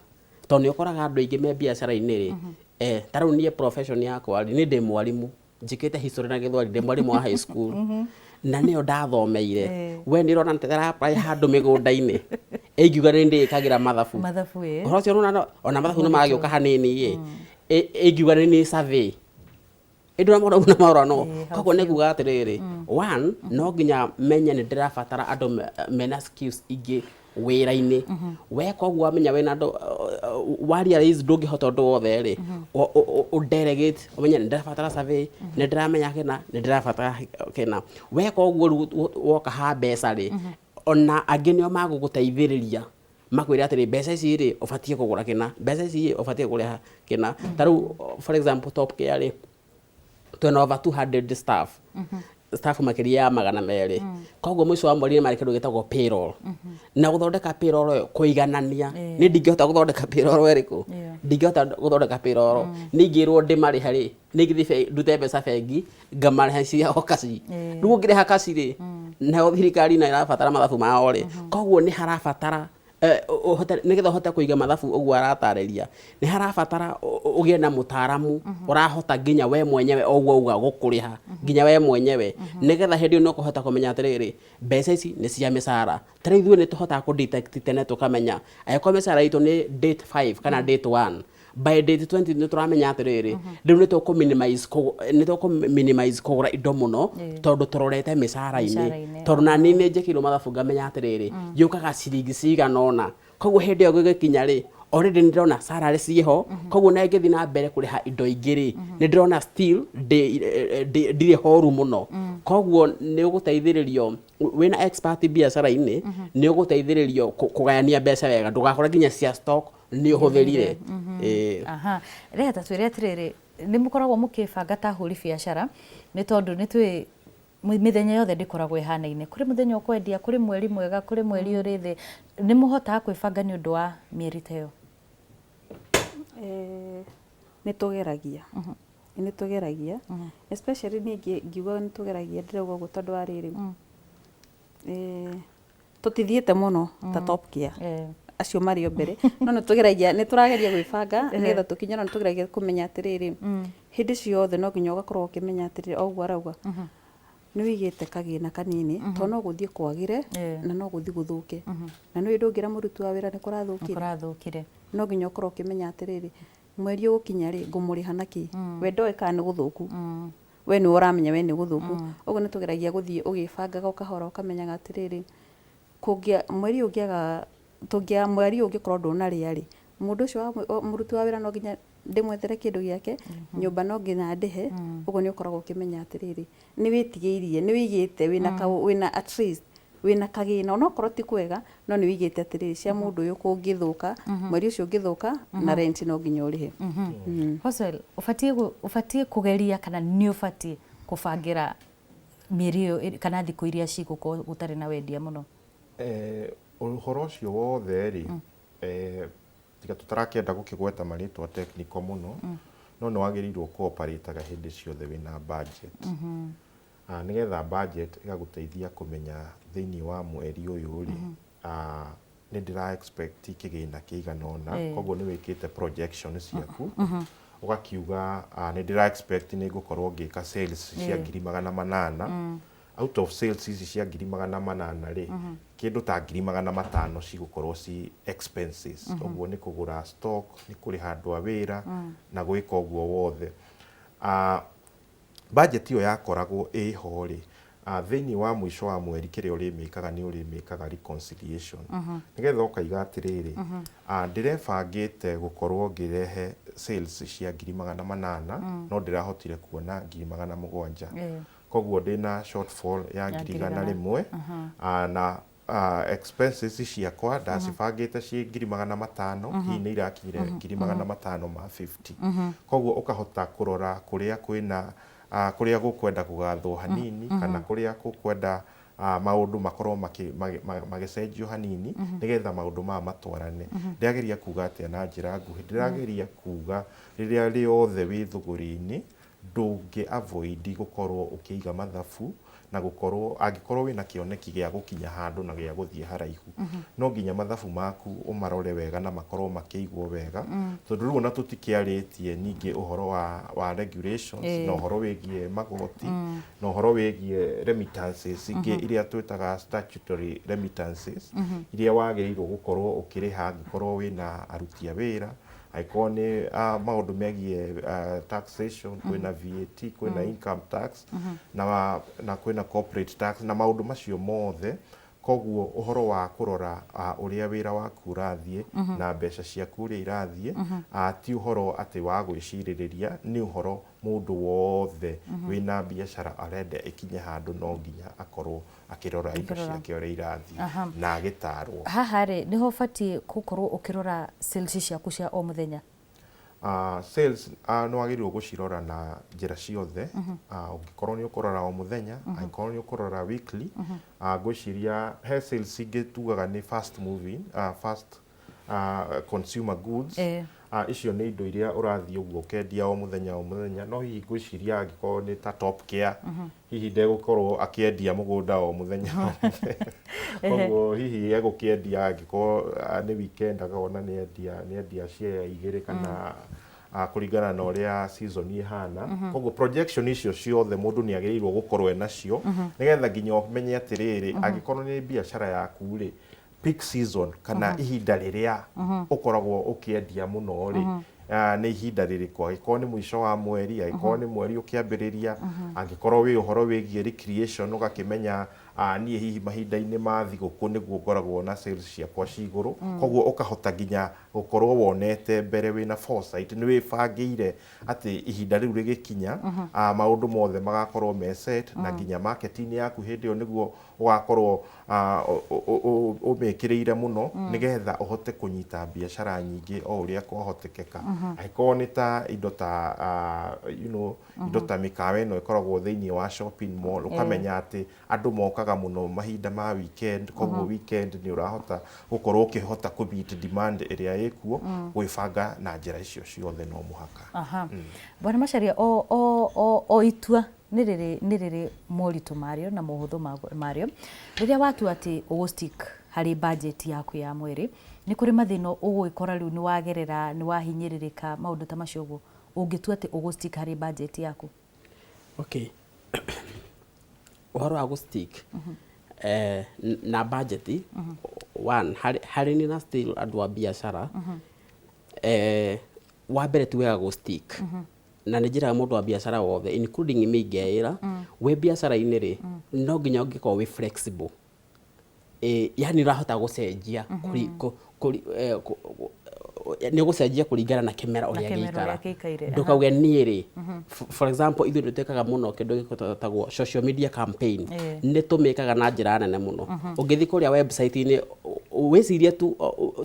tondũ nĩ ũkoraga andũ aingĩ me biacara-inĩ rĩ, ta rĩu niĩ profession yakwa niĩ ndĩ mwarimũ, njĩkĩte history na gĩthweri, ndĩ mwarimũ wa high school, na nĩyo ndathomeire we nĩ ũrona ndĩra apply handũ mĩgũnda-inĩ ĩngiuga nĩ ndĩkagira mathabu ũhoro ũcio ona mathabu nĩ magĩũka hanini ĩngiuga nĩ survey ĩndũ na maũndũ no koguo nĩ kuga atĩrĩrĩ one no nginya menye nĩ ndĩrabatara andũ mena skills ingĩ wĩra-inĩ we koguo wamenya wĩna andũ waria raise ndũngĩhota ũndũ wothe rĩ ũdelegate ũmenye nĩ ndĩrabatara survey nĩ ndĩramenya kĩna nĩ ndĩrabatara kĩna we koguo woka ha mbeca rĩ ona angĩ nĩo magũgũteithĩrĩria makwĩra atĩrĩ mbeca ici rĩ ũbatiĩ kũgũra kĩna mbeca ici ũbatiĩ kũrĩha kĩna ta rĩu for example Top Care rĩ twena over 200 staff makĩria ya 200 koguo mũico wa mweri nĩ marĩ kĩndũ gĩtagwo payroll na gũthondeka payroll kũiganania nĩ ndingĩhota gũthondeka payroll ĩrĩkũ ndingĩhota gũthondeka payroll ningĩrwo ndĩmarĩha rĩ nĩngĩthiĩ ndute mbeca bengi ngamarĩha cia okaci rĩu ngĩrĩha kaci rĩ nayo thirikari na ĩrabatara mathabu mao rĩ koguo nĩ harabatara nĩgetha ũhote kũiga mathabu ũguo aratarĩria nĩ harabatara ũgĩe na mũtaaramu ũrahota nginya we mwenyewe ũguo uga gũkũrĩha nginya we mwenyewe nĩgetha hĩndĩ ĩyo nĩ ũkũhota kũmenya atĩrĩrĩ mbeca ici nĩ cia mĩcara ta rĩu ithuĩ nĩ tũhotaga kũ-detect tene tũkamenya angĩkorwo mĩcara itũ nĩ date 5 kana date 1 by date 20 nĩ tũramenya atĩrĩrĩ rĩu nĩ tũkũ-minimize kũgũra indo mũno tondũ tũrorete mĩcara-inĩ tondũ na niĩ nĩ njĩkĩirwo mathabu ngamenya atĩrĩrĩ yũkaga ciringi cigana ũna koguo hĩndĩ ĩyo gũgĩkinya rĩ already nĩ ndĩrona salary ciĩho koguo na ngĩthiĩ na mbere kũrĩha indo ingĩ rĩ nĩ ndĩrona still ndirĩ horu mũno koguo nĩ ũgũteithĩrĩrio wĩna expert biacara-inĩ nĩ ũgũteithĩrĩrio kũgayania mbeca wega ndũgakora nginya cia stock nĩ ũhũthĩrire reta twĩre atĩrĩrĩ nĩ mũkoragwo mũkĩbanga ta ahũri biacara nĩ tondũ nĩ twĩ mĩthenya yothe ndĩkoragwo ĩhanaine kũrĩ mũthenya ũkwendia kũrĩ mweri mwega kũrĩ mweri ũrĩ thĩ nĩ mũhotaga kwĩbanga nĩ ũndũ wa mĩeri ta ĩyo nĩ tũgeragia especially niĩ ngiuga nĩ tũgeragia ndĩrauga ũguo tondũ wa rĩrĩ tũtithiĩte mũno ta Top Care acio marĩ o mbere no nĩ tũgeragia nĩ tũrageria gwĩbanga nĩgetha tũkinyana nĩ tũgeragia kũmenya atĩrĩrĩ hĩndĩ ciothe no nginya ũgakorwo ũkĩmenya atĩrĩrĩ o ũguo arauga nĩ wĩigĩte kagĩna kanini tondũ no gũthiĩ kwagĩre na no gũthiĩ gũthũke na nĩ ndũngĩra mũruti wa wĩra nĩ kũrathũkire no nginya ũkorwo ũkĩmenya atĩrĩrĩ mweri ũgũkinya rĩ ngũmũrĩha nakĩ we ndoĩ kana nĩ gũthũku we nĩ ũramenya we nĩ gũthũku ũguo nĩ tũgeragia gũthiĩ ũgĩbangaga ũkahora ũkamenyaga atĩrĩrĩ mweri ũngĩaga mweri ũngĩkorwo ndũnarĩa rĩ mũndũ ũcio mũruti wa wĩra no nginya ndĩmwethere kĩndũ gĩake nyũmba no nginya ndĩhe ũguo nĩ ũkoragwo ũkĩmenya atĩrĩrĩ nĩ wĩtigĩirie nĩ wĩigĩte wĩna at least wĩna kagĩna onokorwo ti kwega no nĩ wĩigĩte atĩrĩrĩ cia mũndũ ũyũ kũngĩthũka mweri ũcio ũngĩthũka na rent no nginya ũrĩhe Hosel ũbatiĩ kũgeria kana nĩ ũbatiĩ kũbangĩra mĩeri ĩyo kana thikũ iria cigũkorwo gũtarĩ na wendia mũno ũhoro ũcio wothe rĩ tiga tũtarakĩenda gũkĩgweta marĩtwa technical mũno no nĩ wagĩrĩirwo kũ-operate-aga hĩndĩ ciothe wĩna budget nĩgetha budget ĩgagũteithia kũmenya thĩinĩ wa mweri ũyũ rĩ nĩ ndĩra expect kĩgĩna kĩigana ũna koguo nĩ wĩkĩte projection ciaku ũgakiuga nĩ ndĩra expect nĩ ngũkorwo ngĩka sales cia 800,000 out of sales ici cia 800,000 rĩ kĩndũ ta 500,000 cigũkorwo ci expenses ũguo nĩ kũgũra stock nĩ kũrĩha andũ a wĩra na gwĩka ũguo wothe budget ĩyo yakoragwo ĩho rĩ thĩinĩ wa mũico wa mweri kĩrĩa ũrĩmĩkaga nĩ ũrĩmĩkaga reconciliation nĩgetha ũkaiga atĩrĩrĩ ndĩrebangĩte gũkorwo ngĩrehe sales cia 800,000 no ndĩrahotire kuona 700,000 koguo ndĩna shortfall ya 100,000 na expenses ciakwa ndacibangĩte ciĩ 500,000 hihi nĩ irakinyire 550 koguo ũkahota kũrora kũrĩa kwĩna kũrĩa gũkwenda kũgathwo hanini kana kũrĩa gũkwenda maũndũ makorwo magĩcenjio hanini nĩgetha maũndũ maya matwarane ndĩrageria kuga atĩa na njĩra nguhĩ ndĩrageria kuga rĩrĩa rĩothe wĩ thũgũrĩ-inĩ ndũngĩ avoid gũkorwo ũkĩiga mathabu na gukorwo angikorwo wina kioneki gya gukinya handu na gya guthie haraihu no nginya mathabu maku umarore wega na makorwo makiigwo wega tondu riu ona tutikiaritie ningi uhoro wa regulations no uhoro wigie magoti no uhoro wigie remittances ingi iria twitaga statutory remittances iria wagirirwo gukorwo ukiriha angikorwo wina aruti a wira aikorwo ni maundu megie taxation kwina VAT kwina income tax na kwina corporate tax na maundu macio mothe koguo uhoro wa kurora uria wira waku urathie na mbeca ciaku uria irathie ti uhoro ati wa gwiciririria ni uhoro mundu wothe wina biashara arenda ikinye handu no nginya akorwo akirora indo ciake uria irathie na agitarwo haha ri niho bati gukorwo ukirora sales ciaku cia o muthenya sales no agirirwo gucirora na njira ciothe ungikorwo ni ukurora o muthenya angikorwo ni ukurora weekly gwiciria he sales ingi tugaga ni fast moving fast consumer goods icio ni indo iria urathie uguo kendia o muthenya no hihi gwiciria angikorwo ni ta Top Care hihi ndegukorwo akiendia mugunda o muthenya koguo hihi egukiendia angikorwo ni weekend agona ni endia share igiri kana kuringana na uria season ihana koguo projection icio ciothe mundu ni agirirwo gukorwo nacio nigetha nginya umenye atiriri angikorwo ni biashara yaku ri peak season kana ihinda riria ukoragwo ukiendia muno ri ni ihinda ririku angikorwo ni mwisho wa mweri angikorwo ni mweri ukiambiriria angikorwo wi uhoro wigie recreation ugakimenya nie hihi mahinda-ini ma thiguku niguo ngoragwo na sales ciakwa ciguru koguo ukahota nginya gukorwo wonete mbere wina foresight ni wibangire ati ihinda riu rigikinya maundu mothe magakorwo me set na nginya marketing yaku hindi yo niguo ugakorwo umekireire muno nigetha uhote kunyita biashara nyingi o uria kwahotekeka aikorwo ni ta indo ta indo ta mikawa ino ikoragwo thiini wa shopping mall ukamenya ati andu mokaga muno mahinda ma weekend koguo weekend ni urahota gukorwo ukihota ku meet demand iria ikuo gwibanga na njira icio ciothe no muhaka Bwana Macharia o itua nĩ rĩrĩ moritu mario na mohuthu mario rĩrĩa watua ati ugustick hari budget yaku ya mweri ni kuri mathino ugwikora riu ni wagerera ni wahinyiririka maundu ta macio guo ungitua ati ugustick hari budget yaku okay uhoro wa gustick na budget one hari ni na still andu a biashara wa mbere tu wega gustick na nä njä raga må ndå wa biashara wothe including mä ingeä we biashara-inä rä no nginya å ngä korwo wä flexible yani rahota gå cenjia nä gå cenjia kå ringana na kä mera å rä a gä ikara ndå kauge niä rä for example ithuä nä twä kaga må no kä ndå gä tagwo social media campaign nä tå mä kaga na njä ra nene må no å ngä thiä kå rä a website-inä wä cirie tu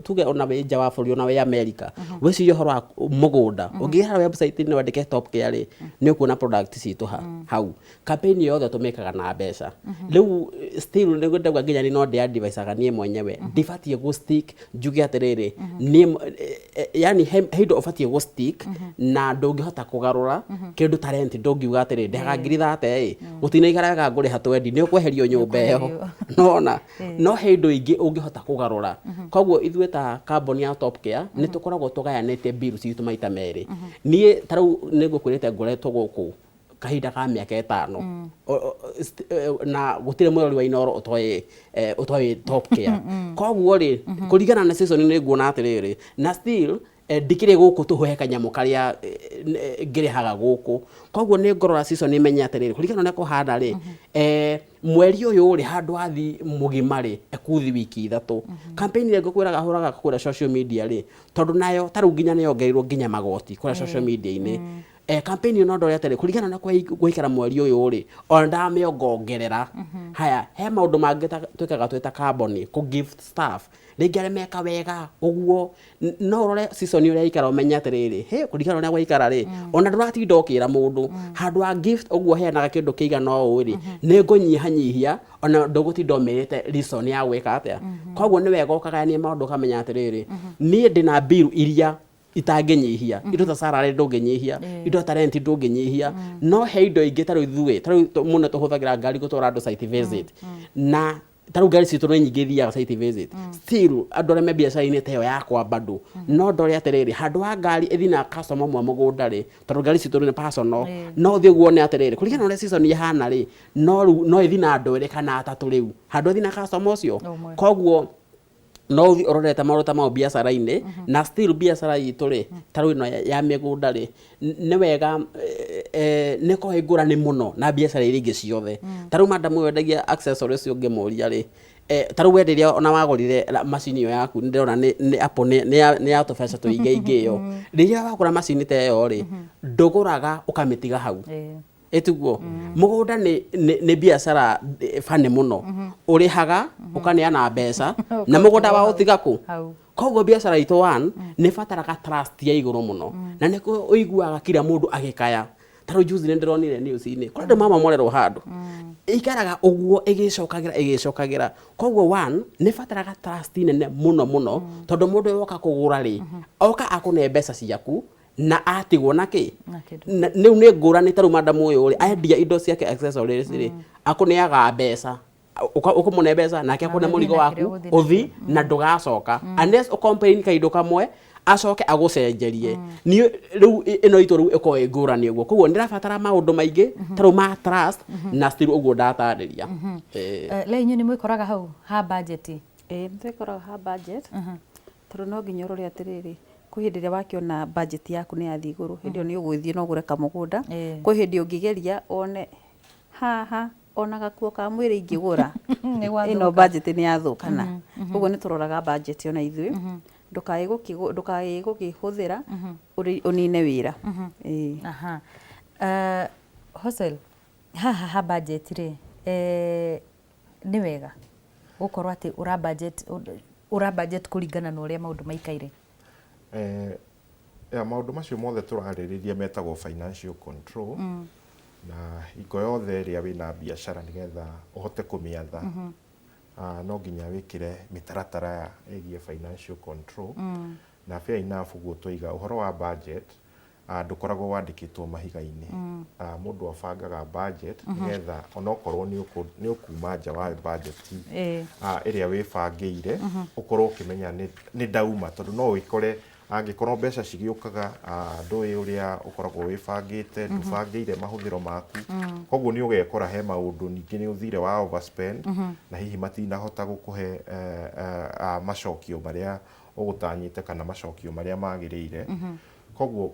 tuge ona wä nja wa bå rå ona wä America wä cirie å horo wa må gå nda å ngä hara website-inä wandä Top Care rä nä å kuona product citå hau campaign yothe tå mä kaga na mbeca rä u still nä gå ndauga nginya nä no ndä advicaga niä mwenyewe ndibatiä gå stick njuge atä rä rä yani heindo ubatie go stick na ndungihota kugarura kindu talent ndungiuga atiri ndaga ngiri thate gutina igaraga ngure hatwendi ni ukweherio nyumba eho nona no heindo ingi ungihota kugarura koguo ithuĩ ta kamboni ya Top Care ni tukoragwo tugayanite bill citu maita meri nie tarau ni ngukwirite ngoretwo guku kahinda ka miaka 5 na gutire mweri wa inoro utoye Top Care koguo ri kuringana na season ni nguona atiriri na still ndikire guku tuhe kanyamu karia ngirehaga guku koguo ni ngorora season imenya atiriri kuringana na kuhanda ri mweri uyu ri handu athi mugima ri ekuthi wiki 3 campaign ile ngukwiraga huraga kura social media ri tondu nayo taru nginya ni ongeirwo nginya magoti kura social media ini campaign no ndore atari kuringana na gwikara mweri uyu ri ona ndamiongongerera haya he maundu mangi twikaga twita carbon ku gift staff ringi are meka wega uguo no rore season uria ikara umenya atiriri he kuringana uria gwikara ri ona nduratinda ukira mundu handu wa gift uguo heanaga kindu kiigana o ri ni ngunyihanyihia ona ndugutinda umirite reason ya gwika atia koguo ni wega ukagania maundu kamenya atiriri nie ndina bill iria itangĩnyihia indo ta salary ndũngĩnyihia indo ta rent ndũngĩnyihia no he indo ingĩ tarĩ ithuĩ mũno tũhũthagĩra ngari gũtwara andũ site visit na tarũ ngari citũ nĩ nyingĩ thiaga site visit still andũ arĩa me biacara-inĩ ta ĩyo yakwa bado no ndore atĩrĩrĩ handũ wa ngari ĩthiĩ na customer ũmwe mũgũnda rĩ tondũ ngari citũ nĩ personal no ũthiĩ ũguone atĩrĩrĩ kũringana na ũrĩa season ihana rĩ no ĩthiĩ na andũ erĩ kana atatũ rĩu handũ ĩthiĩ na customer ũcio koguo no ũthiĩ ũrorete maũndũ ta mau biacara-inĩ na still biacara itũ rĩ tarũ ĩno ya mĩgũnda rĩ nĩ wega nĩ kohe ngũrani mũno na biacara iria ingĩ ciothe tarũ madam ũyũ endagia accessories ũngĩmũria rĩ tarũ wenderia ona wagũrire macini ĩyo yaku ndĩrona nĩ Apple nĩ ya tũbeca tũingĩ ĩyo rĩrĩa wagũra macini ta ĩyo rĩ ndũgũraga ũkamĩtiga hau etiguo mũgũnda nĩ biacara fane mũno ũrĩhaga ũkaneana mbeca na mũgũnda wa ũtiga kũ koguo biacara itũ nĩ bataraga trust ya igũrũ mũno na nĩkũ ũiguaga kila mũndũ agĩkaya tarũ juzi nĩ ndĩronire news-inĩ kũrĩ andũ mama morerwo handũ ikaraga ũguo ĩgĩcokagĩra koguo nĩ bataraga trust nene mũno tondũ mũndũ yoka kũgũra rĩ oka akũne mbeca ciaku na atigwo na kĩ rĩu nĩ ngũrani tarũ madam ũyũ rĩ endia indo ciake accessories rĩ akũneaga mbeca ũkũmũne mbeca nake akũne mũrigo waku ũthi na ndũgacoka unless ũcomplain kaindo kamwe acoke agũcenjerie niĩ rĩu ĩno itũ rĩu ĩkorwo ngũrani ũguo koguo ndĩrabatara maũndũ maingĩ tarũ ma trust na still ũguo ndatarĩria Lenyu nĩ mwĩkoraga hau ha budget nĩ twĩkoraga ha budget tondũ no nginya ũrore atĩrĩrĩ kwĩ hĩndĩ ĩrĩa wakiona budget yaku nĩ yathiĩ igũrũ hĩndĩ ĩyo nĩ ũgũthiĩ no ũgũre kamũgũnda kwĩ hĩndĩ ũngĩgeria one haha ona gakuo ka mwĩrĩ ingĩgũra ĩno budget nĩ yathũkana ũguo nĩ tũroraga budget ona ithuĩ ndũkaĩ gũkĩhũthĩra ũnine wĩra Hostel haha ha budget rĩ nĩ wega gũkorwo atĩ ũra budget kũringana na ũrĩa maũndũ maikaire maũndũ macio mothe tũrarĩrĩria metagwo financial control na hingo yothe ĩrĩa wĩna biacara nĩgetha ũhote kũmĩatha no nginya wĩkĩre mĩtaratara ĩgiĩ financial control na fair enough ũguo tũiga ũhoro wa budget ndũkoragwo wandĩkĩtwo mahiga-inĩ mũndũ abangaga budget nĩgetha onokorwo nĩ ũkuma nja wa budget ĩrĩa wĩbangĩire ũkorwo ũkĩmenya nĩ ndauma tondũ no wĩkore angĩkorwo mbeca cigĩũkaga ndũĩ ũrĩa ũkoragwo wĩbangĩte ndũbangĩire mahũthĩro maku koguo nĩ ũgekora he maũndũ ningĩ nĩ ũthire wa overspend na hihi matinahota gũkũhe macokio marĩa ũgũtanyĩte kana macokio marĩa magĩrĩire koguo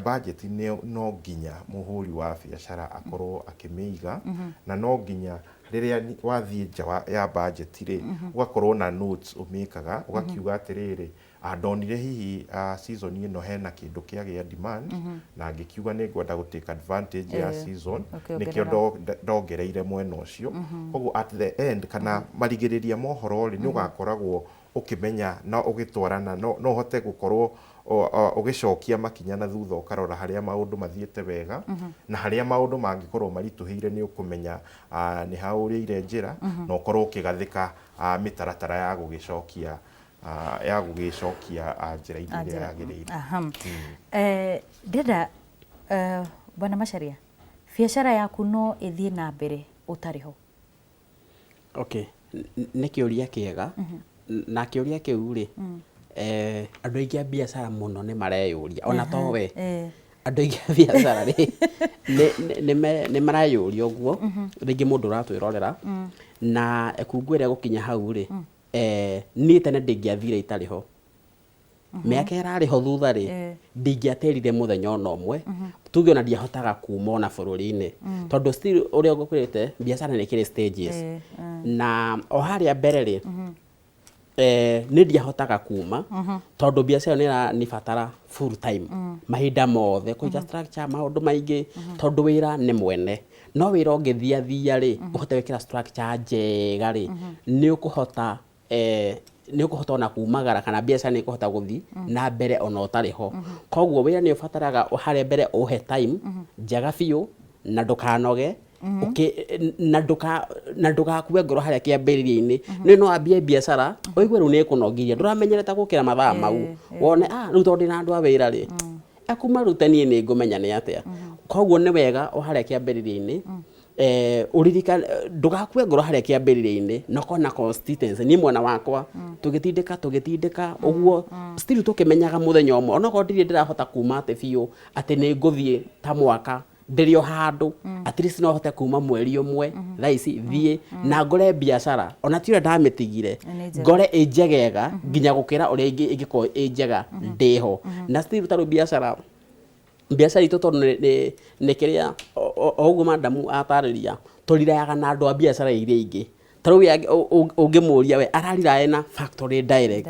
budget no nginya mũhũri wa biacara akorwo akĩmĩiga na no nginya rĩrĩa wathiĩ nja ya budget rĩ ũgakorwo na notes ũmĩkaga ũgakiuga atĩrĩrĩ ndonire hihi season ĩno hena kĩndũ kĩagĩa demand na ngĩkiuga nĩ ngwenda gũtake advantage ya season nĩkĩo ndongereire mwena ũcio koguo at the end kana marigĩrĩria mohoro rĩ nĩ ũgakoragwo ũkĩmenya na ũgĩtwarana no ũhote gũkorwo ũgĩcokia makinya na thutha ũkarora harĩa maũndũ mathiĩte wega na harĩa maũndũ mangĩkorwo maritũhĩire nĩ ũkũmenya nĩ ha ũrĩire njĩra na ũkorwo ũkĩgathĩka mĩtaratara ya gũgĩcokia njĩra-inĩ ĩrĩa yagĩrĩire. Ndĩrenda Bwana Macharia, biacara yaku no ĩthiĩ na mbere ũtarĩ ho? Okay, nĩ kĩũria kĩega na kĩũria kĩu rĩ andũ aingĩ a biacara mũno nĩ mareyũria ona to we andũ aingĩ a biacara rĩ nĩ mareyũria ũguo rĩngĩ mũndũ ũratwĩrorera na ekungu ĩrĩa gũkinya hau rĩ niĩ tene ndingĩathire itarĩ ho mĩaka ĩrarĩ ho thutha rĩ ndingĩaterire mũthenya ona ũmwe tuge ona ndiahotaga kuma ona bũrũri-inĩ tondũ still ũrĩa ngũkwĩrĩte biacara nĩ kĩrĩ stages na o harĩa mbere rĩ nĩ ndiahotaga kuma tondũ biacara nĩ ĩranibatara full time mahinda mothe kũiga structure maũndũ maingĩ tondũ wĩra nĩ mwene no wĩra ũngĩthiathia rĩ ũhote gwĩkĩra structure njega rĩ nĩ ũkũhota ona kumagara kana biacara nĩ ĩkũhota gũthi na mbere ona ũtarĩ ho koguo wĩra nĩ ũbataraga harĩa mbere ũhe time njega biũ na ndũkanoge na ndukakue ngoro haria kiambiriria-ini ni no ambie biacara oigwe ru ni kunogiria nduramenyereta gukira mathaa mau wone riu tondu ndina andu a wira ri akuma rutanie ni ngumenya ni atia koguo ni wega o haria kiambiriria-ini uririka ndugakue ngoro haria kiambiriria-ini noko na consistency ni mwana wakwa tugitindika uguo still tukimenyaga muthenya umwe onako ndiri ndirahota kuma ate biu ati ni nguthie ta mwaka ndirio handu at least no hote kuma mweri umwe thaici thie na ngore biacara ona tiure ndamitigire ngore ijegega nginya gukira uria ingiko ijega ndiho na still taru biacara itu tondu ni kiria oguo madamu atariria turirayaga na andu a biacara iria ingi taru ungimuria we ararirae na factory direct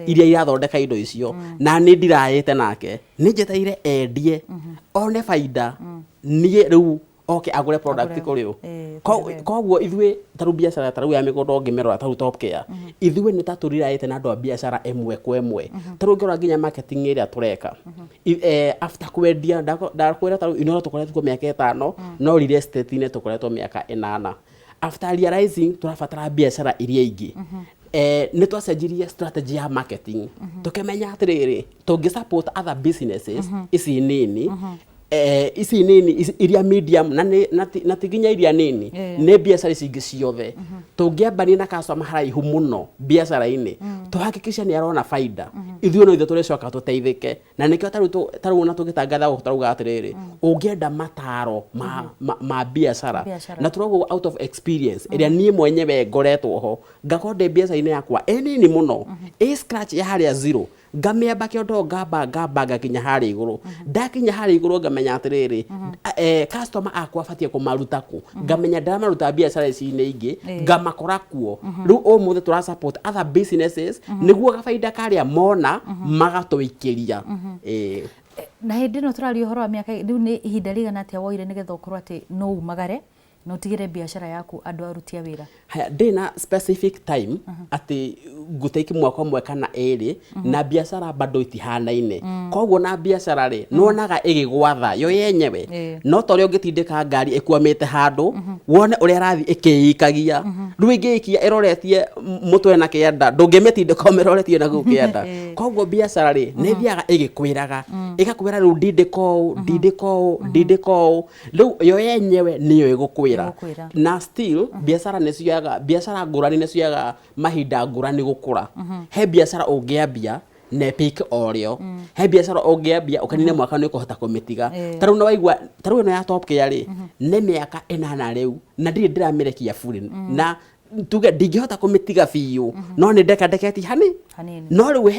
iria irathondeka indo icio na ni ndirayite nake ni njeteire endie one baida nie riu okay agure product kuriu koguo ithwe taru biacara taru ya migondo ngimerora taru Top Care ithwe ni taturiraite na andu a biacara emwe kwa emwe taru ngora nginya marketing iria tureka after kwendia ndakwira taru inoro tukoretwo miaka 5 no real estate ine tukoretwo miaka 8 after realizing turabatara biacara iria ingi ni twacenjirie strategy ya marketing tukimenya atiriri tungi support other businesses ici nini iria medium na tiginya iria nini ne biacara ici ciothe tungiambania na customer haraihu muno biacara-ini tuhakikisha ni arona faida ithuĩ no ithuĩ tũrĩcoka tũteithĩke na nĩkĩo tarĩu ona tũgĩtangatha tũrauga atĩrĩrĩ ũngĩenda mataro ma biacara na tũrauga out of experience ĩrĩa niĩ mwenyewe ngoretwo ho ngakorwo ndĩ biacara-inĩ yakwa nini mũno scratch ya harĩa zero ngamĩamba kĩondo ngamba ngakinya harĩa igũrũ ndakinya harĩa igũrũ ngamenya atĩrĩrĩ customer akwa abatie kũmaruta kũ ngamenya ndamaruta biacara ici-inĩ ingĩ ngamakora kuo rĩu ũmũthĩ tũra support other businesses nĩguo gabaida karĩa mona magatũikĩria na hĩndĩ ĩno tũraria ũhoro wa mĩaka rĩu nĩ ihinda rĩigana atĩa woire nĩgetha ũkorwo atĩ no umagare no tigire biacara yaku andu aruti a wira haya ndina specific time ati guteki mwaka umwe kana eri na biacara bado itihanaine koguo na biacara ri nonaga igigwatha yo yenyewe no tore ungitindika ngari ikwamite handu wone uria rathi ikiikagia riu ingiikia iroretie mutwe na kienda ndungimitindika umiroretie na gukienda koguo biacara ri ni thiaga igikwiraga igakwira riu ndindiko riu yo yenyewe niyo igukwira na still biacara biacara ngurani niciaga mahinda ngurani gukura he biacara ungiambia ne peak oreo he biacara ungiambia ukanine mwaka ni kuhota kumitiga taru no waigua taru no ya Top Care ri ne miaka 8 riu na ndiri ndiramerekia buri na tuge ndingihota kumitiga biu no ni ndeketi hanini no riu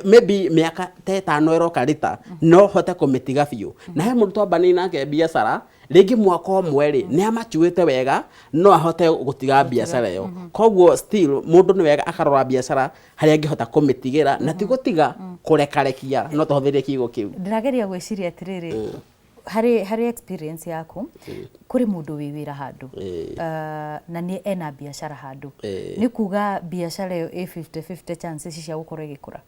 maybe miaka 5 iroka rita no hote kumitiga biu na he mundu twambani nake biacara rigi mwaka umwe ri ni amachuite wega no ahote gutiga biacara yo koguo still mundu ni wega akarora biacara haria angihota kumitigira na ti gutiga kurekarekia no tuhuthirie kiugo kiu ndirageria gwiciria atiriri hari experience yaku kuri mundu wi wira handu na ni ena biacara handu ni kuga biacara yo 50-50 chances cia gukorwo igikura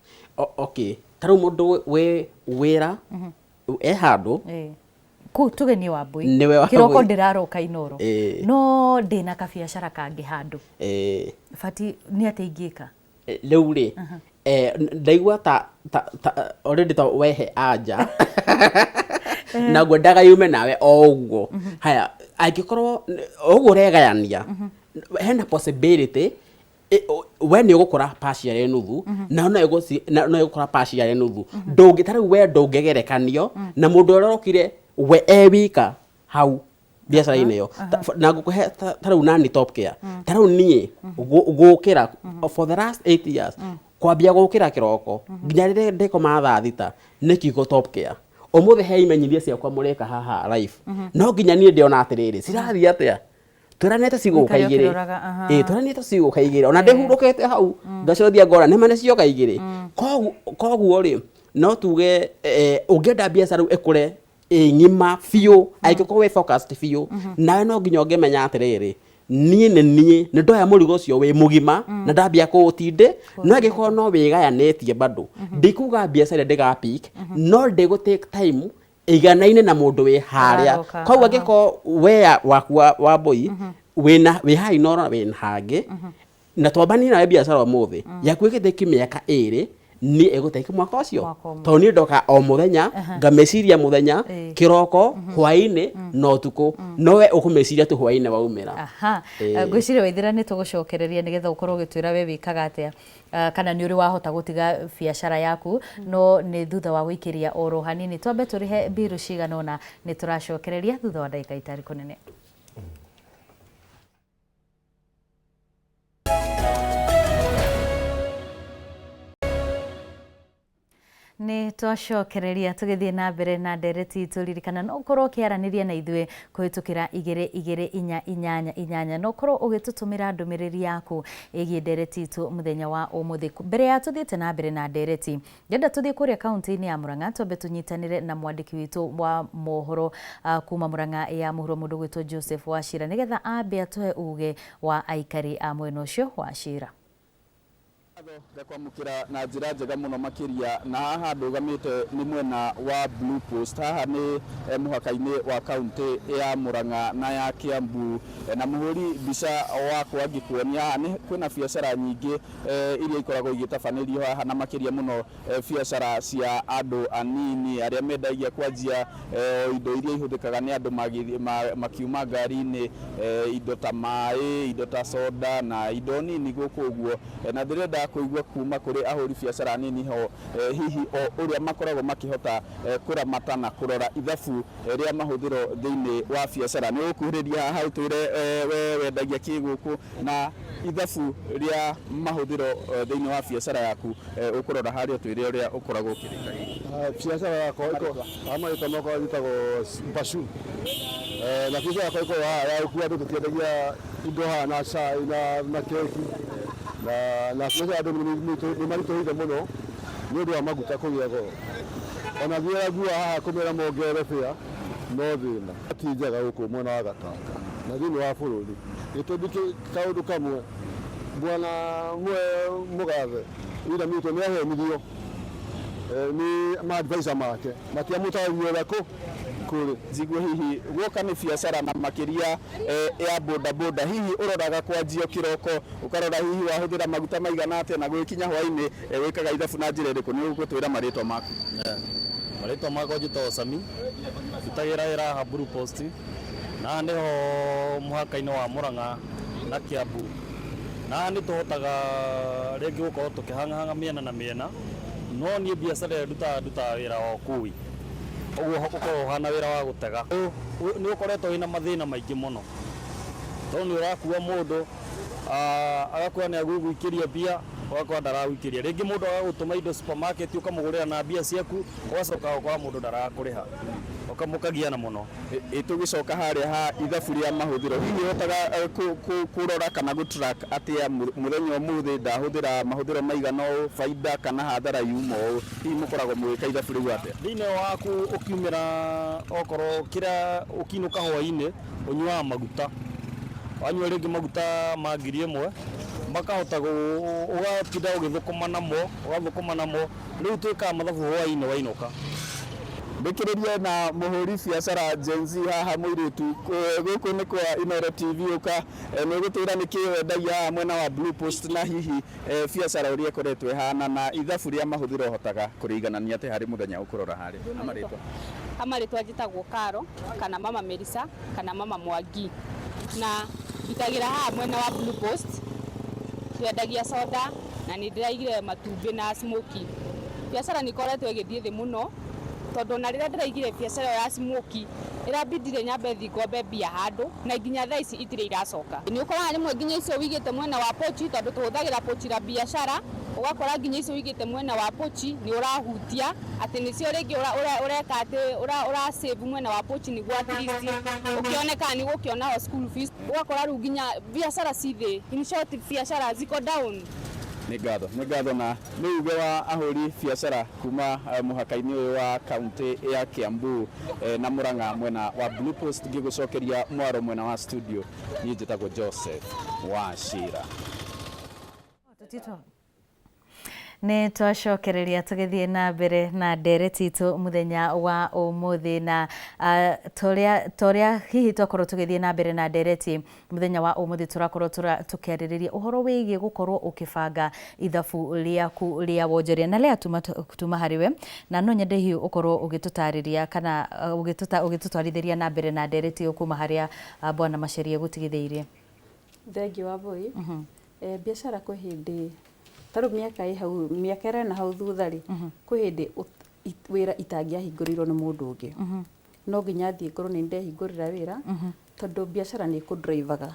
okay taru mundu we wira handu ku tugeni wa Mbui kiroko ndiraroka Inoro no ndina ka biacara kangi handu fati ni ateingika riu ri ndaigua ta already ta wehe anja na gwendaga yume nawe oguo haya angikorwo oguo regayania hena possibility when you gukora partial nuthu na no igukora partial nuthu ndungitari we ndungegerekanio na mundu urorokire we ewika hau biacara-inĩ yo na ngukuhe tarau nani Top Care tarau nie gukira for the last 8 years kwambia gukira kiroko nginya rĩrĩa ndikoma thaa thita nĩ kiugo Top Care umuthi he imenyithia ciakwa mureka haha live no nginya nie ndiona atiriri cirathi atia turanete ciguka igiri turanete ciguka igiri ona ndihurukete hau ngacothia ngora nĩ mane cioka igiri koguo ri no tuge ungenda biacara ikure ngima fiu aikoko we focused fiu na no nginya ngemenya atiriri nie ni ndoya murigo ucio we mugima na ndambia kuutinde no agikoro no wigayanetie bado ndikuga biacara ndiga peak no ndigo take time iganaine na mundu we haria kwa angiko we wa boy we hai nora we hange na twambani na biashara mothe yakwikite kimiaka iri ni eguteka mwaka ucio to ni ndoka o muthenya ngameciria muthenya kiroko hwaine no tuko nowe ukumeciria tu hwaine waumira ngwiciria waithira ni tugucokereria nigetha ukorwo gitwira we wikaga atia kana ni uri wahota gutiga biashara yaku no ni thutha wa guikiria oro hanini twambe turihe biru cigana ona ni turacokereria thutha wa ndagika itari kunene. Ni twacokereria tugithie na mbere na ndereti itu ririkana no ukorwo kiaraniria na ithue kuhitukira 2228 no ukorwo ugitutumira ndumiriri yaku igie ndereti itu muthenya wa umuthi mbere ya tuthiete na mbere na ndereti ngenda tuthie kuria kaunti-ini ya Murang'a twambe tunyitanire na mwandiki witu wa mohoro kuma Murang'a ya mohoro mundu gwitwo Joseph Wachira nigetha ambe atuhe uge wa aikari a mwena ucio wa Wachira. Kwamukira na njira njega muno makiria na haha ndugamite ni mwena wa Blue Post haha ni muhaka-ini wa kaunti ya Murang'a na ya Kiambu na muhuri mbica wakwa ngikuonia ni kwina biacara nyingi iria ikoragwo igitabanĩrio haha na makiria muno biacara cia andu anini aria mendagia kwanjia indo iria ihũthĩkaga ni andu makiuma ngari-ini indo ta maĩ indo ta soda na indo nini guku uguo na ndirenda kuigua kuma kuri ahuri biacara nini ho hihi o uria makoragwo makihota kuramata na kurora ithabu ria mahuthiro thiini wa biacara ni ukuhiriria hau twire we wendagia kiguku na ithabu ria mahuthiro thiini wa biacara yaku ukurora haria twire uria ukoragwo ukirika biacara yako iko ama itomoko yitagwo Bashu na biacara yako iko ya ukua andu tukiendagia indo na chai na keki na biacara andu ni marituhire muno ni undu wa maguta kugia goro ona thiera gua haha kumera mongerere bia no thina ti njega guku mwena wa Gatanga na thiini wa bururi gitundi kaundu kamwe bwana mugathe ira mito ni ahemithio ni maadvisor make matiamutagia wako kuri njigwe hihi guoka ni biacara na makiria ya boda boda hihi uroraga kwanjio kiroko ukarora hihi wahuthira maguta maigana atia na gwikinya hwaini wikaga ithabu na njira iriku ni ugutwira maritwa maku maritwa makwa njitagwo Sami ndutagira wira haha Blue Post na niho muhaka-ini wa Murang'a na Kiambu na ni tuhotaga ringi gukorwo tukihang'ahang'a miena na miena no ni biacara nduta wira wa ukui uguo ukorwo hana wira wa gutega ni ukoretwo wina mathina maingi muno to ni urakua mundu agakuwa ni aguguikiria bia ugakorwo ndaraguikiria ringi mundu agagutuma indo supermarket ukamugurira na bia ciaku ugacoka ukora mundu ndarakuriha ukamukagia na muno tugicoka haria ha ithabu ria mahuthiro hihi hotaga kurora kana gutrack atia muthenya umuthi ndahuthira mahuthiro maigana faida kana hathara yumo hihi mukoragwo mwika ithabu riu atia thiini waku ukiumira okorwo kira ukinuka hwaini unywa maguta wanywa ringi maguta ma 1,000 makahota ugatinda ugithukuma namo riu twika mathabu hwaini wainuka mbikiririe na muhuri biacara Gen Z haha muiritu guku ni kwa Inoro TV uka ni gutwira niki wendagia mwena wa Blue Post na hihi biacara uria koretwe hana na ithabu ria mahuthiro hotaga kuriganania ati hari muthenya ukurora hari amaritwa njitagwo Karo kana mama Melissa kana mama Mwangi na itagira haha mwena wa Blue Post twendagia soda na ni ndiraigire matumbi na smoky biacara ni koretwe igithie thi muno tondu na rira ndiraigire biacara ya smoky irabindire nyambe thingombe mbia handu na nginya thaa ici itire iracoka ni ukora rimwe nginya icio wigite mwena wa pochi tondu tuhuthagira pochi ra biacara ugakora nginya icio wigite mwena wa pochi ni urahutia ati nicio ringi ureka ati ura save mwena wa pochi ni gwa at least ukioneka ni gukiona school fees ugakora ru nginya biacara cithi in short biacara ziko down ni ngatho na ni uge wa ahuri biacara kuma muhaka-ini uyu wa kaunti ya Kiambu na Murang'a mwena wa Blue Post ngigucokeria mwaro mwena wa studio ni njitagwo Joseph Wachira. Nĩ twacokereria tũgĩthiĩ na mbere na ndereti itũ mũthenya wa ũmũthĩ na toria hihi twakorwo tũgĩthiĩ na mbere na ndereti mũthenya wa ũmũthĩ tũrakorwo tũkĩarĩrĩria ũhoro wĩgiĩ gũkorwo ũkĩbanga ithabu rĩaku rĩa wonjoria na rĩa tuma harĩwe na no nyende hihi ũkorwo ũgĩtũtarĩria kana ũgĩtũtwarithĩria na mbere na ndereti kuma harĩa Bwana Macharia gũtigithĩirie. Thengi wa Boi. Biacara kwĩ hĩndĩ tarũ mĩaka ĩrĩa na hau thutha rĩ kwĩ hĩndĩ wĩra itangĩahingũrĩirwo nĩ mũndũ ũngĩ. No nginya thiĩ ngorwo nĩ ndehingũrĩra wĩra tondũ biacara nĩ kũ-drive-aga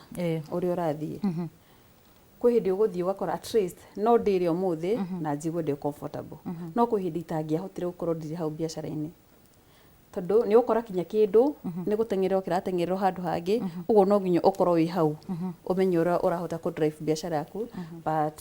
ũrĩa ũrathiĩ. Kwĩ hĩndĩ ũgũthiĩ ũgakora at least no ndĩrĩ ũmũthĩ na njigue ndĩ comfortable. No kwĩ hĩndĩ itangĩahotire gũkorwo ndirĩ hau biacara-inĩ. Tondũ nĩ ũkora kinya kĩndũ nĩ gũtengerera kĩratengererwo handũ hangĩ ũguo no nginya ũkorwo wĩ hau ũmenye ũrĩa ũrahota kũ-drive biacara yaku but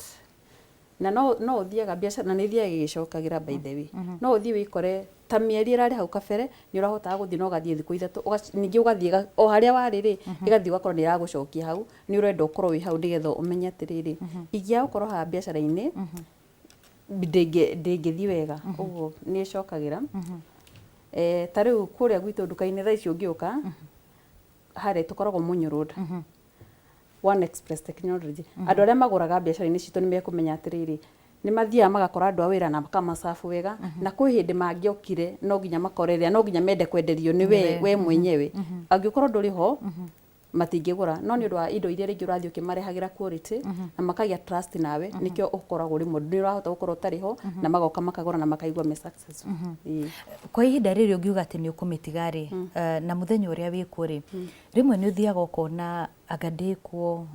na no ũthiaga biacara na nĩ ithiaga igĩcokagĩra by the way. No ũthiĩ wĩkore ta mĩeri ĩrarĩ hau kabere nĩ ũrahotaga gũthiĩ na ũgathiĩ thikũ ithatũ ningĩ ũgathiĩ o harĩa warĩ rĩ ĩgathiĩ ũgakorwo nĩ ĩragũcokia hau nĩ ũrenda ũkorwo wĩ hau nĩgetha ũmenye atĩrĩrĩ ingĩaga gũkorwo haha biacara-inĩ ndĩngĩthiĩ wega ũguo nĩ ĩcokagĩra. Ta rĩu kũrĩa gwitũ nduka-inĩ thaa ici ũngĩũka harĩa tũkoragwo Mũnyũ Road One Express Technology. Andũ arĩa magũraga biacara-inĩ citũ nĩ mekũmenya atĩrĩrĩ nĩ mathiaga magakora andũ a wĩra na makamacabu wega na kwĩ hĩndĩ mangĩokire no nginya makorere no nginya mende kwenderio nĩ we mwenyewe. Angĩkorwo ndũrĩ ho matingĩgũra no nĩ ũndũ wa indo iria rĩngĩ ũrathiĩ ũkĩmarehagĩra quality na makagĩa trust nawe nĩkĩo ũkoragwo rĩmwe nĩ ũrahota gũkorwo ũtarĩ ho na magoka makagũra na makaigua me successful. Kwa ihinda rĩrĩ ũngiuga atĩ nĩ ũkũmĩtiga rĩ na mũthenya ũrĩa wĩkuo rĩ rĩmwe nĩ ũthiaga ũkona anga ndĩkuo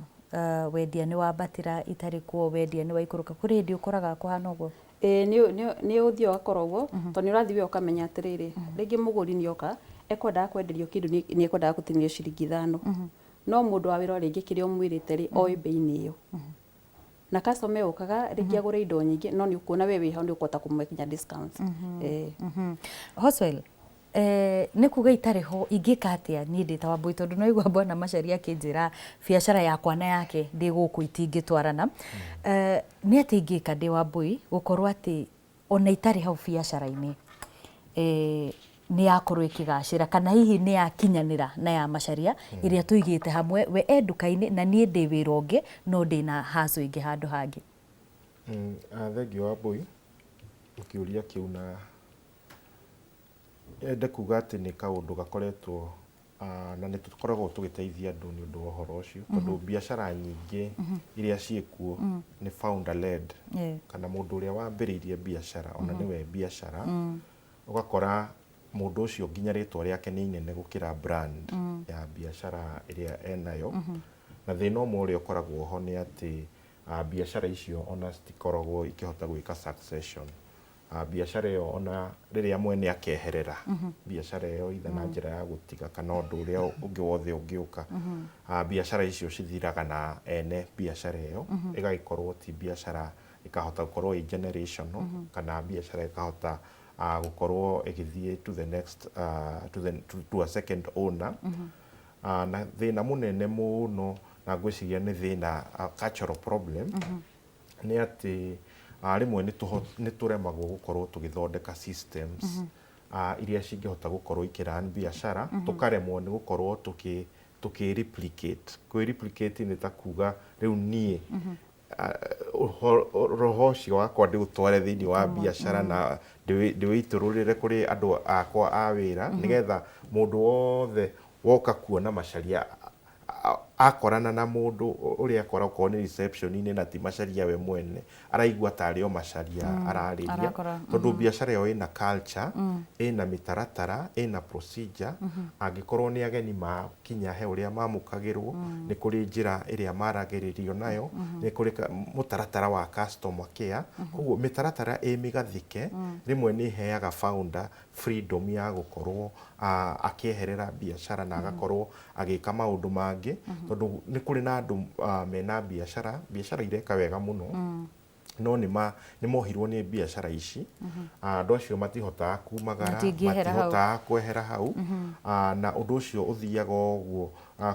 wendia nĩ wambatĩra itarĩ kuo wendia nĩ waikũrũka kũrĩ hĩndĩ ũkoraga kũhana ũguo. Nĩ ũthiaga ũgakora ũguo tondũ nĩ ũrathiĩ we ũkamenya atĩrĩrĩ rĩngĩ mũgũri nĩ oka ekwendaga kwenderio kĩndũ nĩ ekwendaga gũtinio ciringi 5 no mũndũ wa wĩra rĩngĩ kĩrĩa ũmwĩrĩte rĩ oĩ bei-inĩ ĩyo na customer ũkaga rĩngĩ agũre indo nyingĩ no nĩ ũkuona we wĩ hau nĩ ũkũhota kũmũkinya discount. Hoswell nĩ kuga itarĩ ho ingĩka atĩa niĩ ndĩ ta Wambui tondũ no igua Bwana Macharia akĩnjĩra biacara yakwa na yake ndĩ gũkũ itingĩtwarana. Nĩ atĩ ingĩka ndĩ Wambui gũkorwo atĩ ona itarĩ hau biacara-inĩ nĩ yakorwo ĩkĩgacĩra kana hihi nĩ yakinyanĩra na ya Macharia ĩrĩa tũigĩte hamwe we nduka-inĩ na niĩ ndĩ wĩra ũngĩ no ndĩ na haco ĩngĩ handũ hangĩ. Thengi wa Wambui ũkĩũria kĩu na ende kuga atĩ nĩ kaũndũ gakoretwo na nĩ tũkoragwo tũgĩteithia andũ nĩ ũndũ wa ũhoro ũcio tondũ biacara nyingĩ iria ciĩkuo nĩ founder led kana mũndũ ũrĩa wambĩrĩirie biacara ona nĩwe biacara ũgakora mũndũ ũcio nginya rĩtwa rĩake nĩ inene gũkĩra brand ya biacara ĩrĩa enayo na thĩna ũmwe ũrĩa ũkoragwo ho nĩ atĩ biacara icio ona citikoragwo ikĩhota gwĩka succession. Biacara ĩyo ona rĩrĩa mwene akeherera biacara ĩyo itha na njĩra ya gũtiga kana ũndũ ũrĩa ũngĩ wothe ũngĩũka biacara icio cithiraga na ene biacara ĩyo ĩgagĩkorwo ti biacara ĩkahota gũkorwo ĩ generational kana biacara ĩkahota gũkorwo ĩgĩthiĩ to the next to a second owner. Na thĩna mũnene mũno na ngwĩciria nĩ thĩna cultural problem nĩ atĩ rĩmwe nĩ tũremagwo gũkorwo tũgĩthondeka systems iria cingĩhota gũkorwo ikĩrun biacara tũkaremwo nĩ gũkorwo tũkĩ-replicate. Kwĩ-replicate nĩ ta kuga rĩu niĩ roho ũcio wakwa ndĩũtware thĩinĩ wa biacara na ndĩwĩitũrũrĩre kũrĩ andũ akwa a wĩra nĩgetha mũndũ wothe woka kuona Macharia akorana na mũndũ ũrĩa akoragwo nĩ reception-inĩ na ti Macharia we mwene araigua tarĩ o Macharia ararĩria tondũ biacara ĩyo ĩna culture ĩna mĩtaratara ĩna procedure. Angĩkorwo nĩ ageni makinya he ũrĩa mamũkagĩrwo nĩ kũrĩ njĩra ĩrĩa maragĩrĩrio nayo nĩ kũrĩ mũtaratara wa customer care. Koguo mĩtaratara ĩ mĩgathĩke rĩmwe nĩ ĩheaga founder freedom ya gũkorwo akĩeherera biacara na agakorwo agĩka maũndũ mangĩ tondũ nĩ kũrĩ na andũ mena biacara ireka wega mũno no nĩ mohirwo nĩ biacara ici. Andũ acio matihotaga kumagara matihotaga kwehera hau na ũndũ ũcio ũthiaga ũguo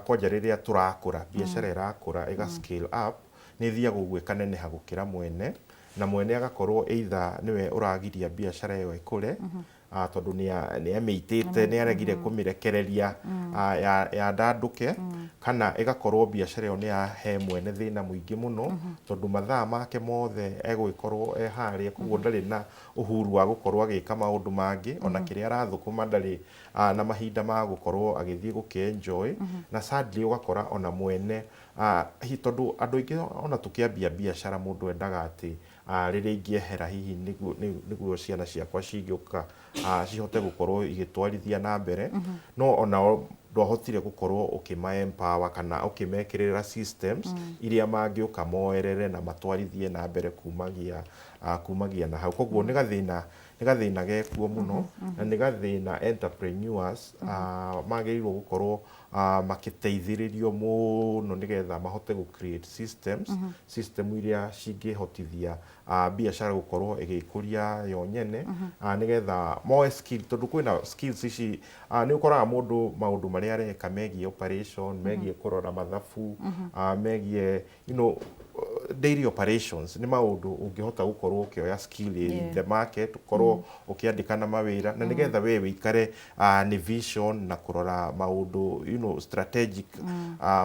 kwanja rĩrĩa tũrakũra biacara ĩrakũra ĩga scale up nĩ thiaga ũguo ĩkaneneha gũkĩra mwene na mwene agakorwo either niwe uragiria biashara ĩyo ĩkũre tondu nĩ amĩitĩte nĩ aregire kũmĩrekereria ya ndanduke kana ĩgakorwo biashara ĩyo nĩ yahe mwene thĩna mũingĩ mũno tondu mathaa make mothe egũgĩkorwo harĩa koguo ndarĩ na uhuru wa gũkorwo agĩka maũndũ mangĩ ona kĩrĩa arathũkũma ndarĩ na mahinda ma gũkorwo agĩthiĩ gũkĩenjoy na sadly ũgakora ona mwene tondu andũ aingĩ ona tũkĩambia biashara mũndũ endaga atĩ rĩrĩa ingĩehera hihi nĩguo ciana ciakwa cingĩũka cihote gũkorwo igĩtwarithia na mbere no ona ndwahotire gũkorwo ũkĩma-empower kana ũkĩmekĩrĩra systems iria mangĩũka moerere na matwarithie na mbere kumagia na hau koguo nĩ gathĩna gekuo mũno na nĩ gathĩna entrepreneurs magĩrĩirwo gũkorwo makĩteithĩrĩrio mũno nĩgetha mahote gũ-create system iria cingĩhotithia biashara gũkorwo ĩgĩkũria yo nyene nĩgetha moe skill tondu kwĩna skills ici nĩ ũkoraga mũndũ maũndũ marĩa areka megiĩ operation megiĩ kũrora mathabu megiĩ daily operations nĩ maũndũ ũngĩhota gũkorwo ũkĩoya skill in the market ũkorwo ũkĩandĩka na mawĩra na nĩgetha we wĩikare nĩ vision na kũrora maũndũ strategic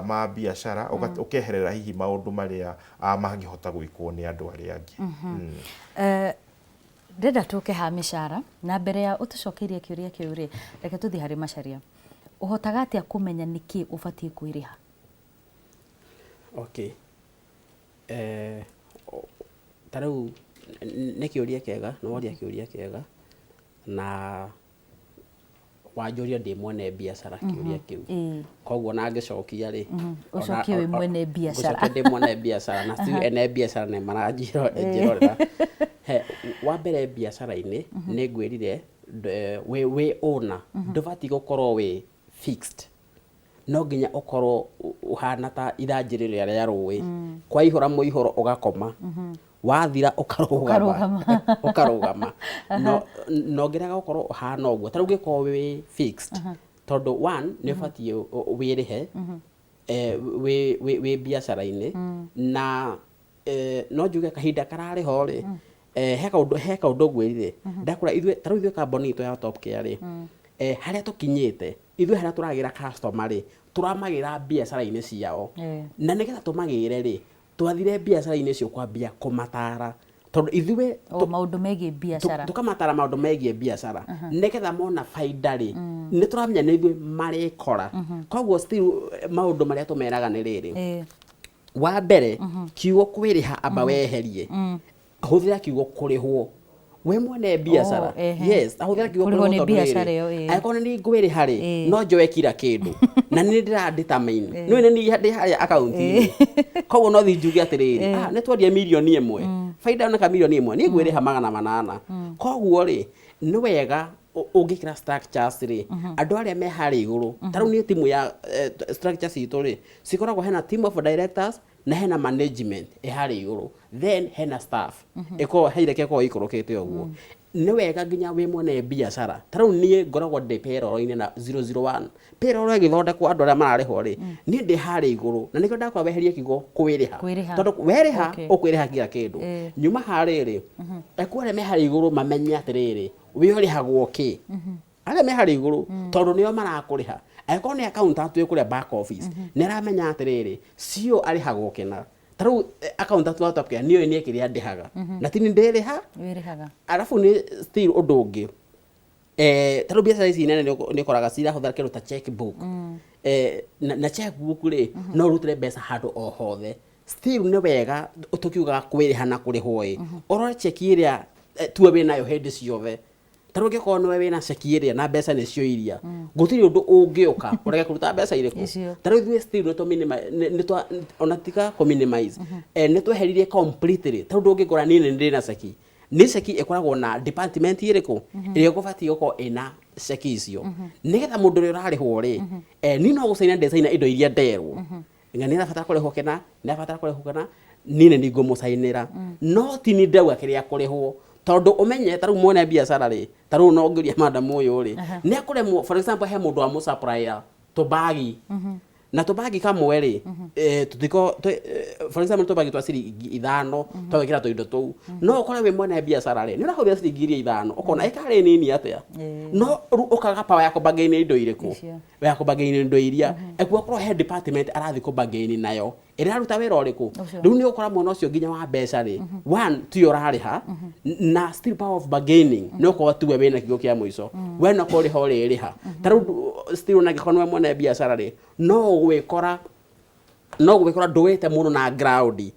ma biashara ũkeherera hihi maũndũ marĩa mangĩhota gwĩkwo nĩ andũ arĩa angĩ ndĩrenda tũke ha mĩcara na mbere ya ũtũcokeirie kĩũria kĩu rĩ reke tũthiĩ harĩ Macharia ũhotaga atĩa kũmenya nĩkĩ ũbatiĩ kwĩrĩha? Okay. Tarĩu nĩ kĩũria kĩega nĩ woria kĩũria kĩega na wanjũria ndĩ mwene biashara kĩũria kĩu koguo na ngĩcokia rĩ ũcokie wĩ mwene biashara ũcokie ndĩ mwene biashara na still ene biashara nĩ maranjirorera wa mbere biashara-inĩ nĩ ngwĩrire wĩ owner ndũbatiĩ gũkorwo wĩ fixed no nginya ũkorwo ũhana ta ithanjĩrĩria rĩa rũĩ kwaihũra mũihũro ũgakoma wathira ũkarũgama no ngerega gũkorwo ũhana ũguo ta rĩu ũngĩkorwo wĩ fixed tondu one nĩ ũbatiĩ wĩrĩhe wĩ biashara-inĩ na no njuge kahinda kararĩho rĩ he kaũndũ ngwĩrire ndakora ta rĩu ithuĩ kambuni itũ ya Top Care rĩ harĩa tũkinyĩte ithuĩ harĩa tũragĩra customer rĩ tũramagĩra biashara-inĩ ciao na nĩgetha tũmagĩre rĩ twathire biashara-inĩ cio kwambia kũmatara tondu ithuĩ maũndũ megiĩ biashara tũkamatara maũndũ megiĩ biashara nĩgetha mona baida rĩ nĩ tũramenya nĩ ithuĩ marĩkora koguo still maũndũ marĩa tũmeraga nĩ rĩrĩ wa mbere kiugo kwĩrĩha amba weherie hũthĩra kiugo kũrĩhwo we mwene biashara yes ahũthĩra kiugo kũrĩhwo nĩ biashara ĩyo angĩkorwo nĩ ngwĩrĩha rĩ no njoe kira kĩndũ na nĩ ndĩradetermine no nĩ ndĩ harĩa account-inĩ koguo no thiĩ njuge atĩrĩrĩ nĩ twendia mirioni ĩmwe baida nĩ ka mirioni ĩmwe nĩ ngwĩrĩha 800 koguo rĩ nĩ wega ũngĩkĩra structures rĩ andũ arĩa me harĩa igũrũ ta rĩu nĩ timu ya structures citũ rĩ cikoragwo hena team of directors na hena management harĩa igũrũ then hena staff heireke ĩkorwo ikũrũkĩte ũguo nĩ wega nginya wĩ mwene biashara ta rĩu niĩ ngoragwo ndĩ payroll-inĩ na 001 payroll ĩgĩthondekwo andũ arĩa mararĩhwo rĩ niĩ ndĩ harĩa igũrũ na nĩkĩo ndakwa weherie kiugo kwĩrĩha tondũ werĩha ũkwĩrĩha kila kĩndũ nyuma harĩa rĩ ekuo arĩa me harĩa igũrũ mamenye atĩrĩrĩ we ũrĩhagwo kĩ arĩa me harĩa igũrũ tondũ nĩo marakũrĩha angĩkorwo nĩ accountant wĩ kũrĩa back office nĩ aramenya atĩrĩrĩ cio arĩhagwo kĩna ta rĩu accountant wa Top Care nĩoĩ nĩ kĩrĩa ndĩhaga na ti nĩ ndĩrĩha arabu nĩ still ũndũ ũngĩ ta rĩu biacara ici nene nĩ ũkoraga cirahũthĩra kĩndũ ta checkbook na checkbook rĩ no ũrutĩre mbeca handũ o hothe still nĩ wega tũkiugaga kwĩrĩha na kũrĩhwo ũrore cheki ĩrĩa tuo wĩ nayo hĩndĩ ciothe ta rĩu ũngĩkorwo nĩwe wĩna cheki ĩrĩa na mbeca nĩcio iria gũtirĩ ũndũ ũngĩũka ũrege kũruta mbeca irĩkũ ta rĩu ithuĩ still ona tika minimize nĩ tweheririe completely ta rĩu ndũngĩkora niĩ nĩ ndĩ na cheki nĩ cheki ĩkoragwo na department ĩrĩkũ ĩrĩa ũgũbatiĩ gũkorwo ĩna cheki icio nĩgetha mũndũ ũrĩa ũrarĩhwo rĩ niĩ no gũcaina ndecaina indo iria nderwo nĩ arabatara kũrĩhwo kĩna nĩ arabatara kũrĩhwo kĩna niĩ nĩ ngũmũcainĩra no ti nĩ ndauga kĩrĩa kũrĩhwo tondu umenye ta rĩu mwene biashara rĩ ta rĩu no ngĩria madam ũyũ rĩ nĩ akũremwo for example he mũndũ wa mũsupplier tũbagi na tubagi kamwe ri tutiko for example tubagi twa ciringi 5 twagikira tu indo tu no ukora we mwene biashara ri ni urahuthira ciringi 5 ukona ikari nini atia no ukaga power yako bagaini indo iriku we yako bagaini indo iria ekuwa kro head department arathi ko bagaini nayo iraruta wira uriku riu ni ukora mwana ucio nginya wa mbeca ri one tu urariha na still power of bargaining no ko tuwe wena kigo kia muico we no ko riho riha taru still na gikonwe mwene biashara ri no gwikora nduwite muno na ground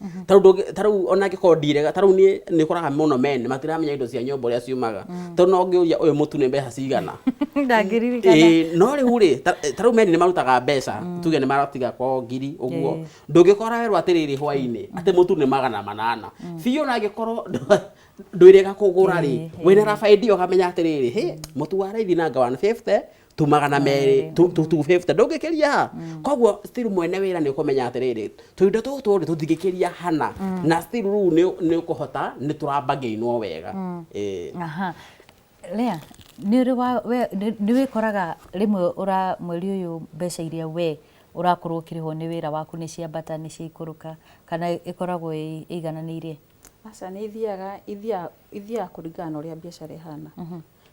taru ona giko direga taru ni koraga muno men matiramenya indo cia nyombo ria ciumaga taru no ngiuria uyu mutu ni mbeca cigana ndangirikana no riu ri taru men ni marutaga mbeca tuge ni maratiga kwa ngiri uguo ndungikora werwo atiriri hwaini ati mutu ni 800 biu na gikorwo ndwirega kugura ri wina rafaidi ukamenya atiriri he mutu wa raithi na 150 tumagana meri 250 ndungikiria koguo still mwene wira ni ukumenya atiriri tuindo tutu ri tuthigikiria hana na still ru ni ukuhota ni turabagainwo wega aha Lea ni wikoraga rimwe ura mweri uyu mbeca iria we urakorwo kiriho ni wira waku ni ciambata ni ciikuruka kana ikoragwo igananirie aca ni ithiaga kuringana uria biashara ihana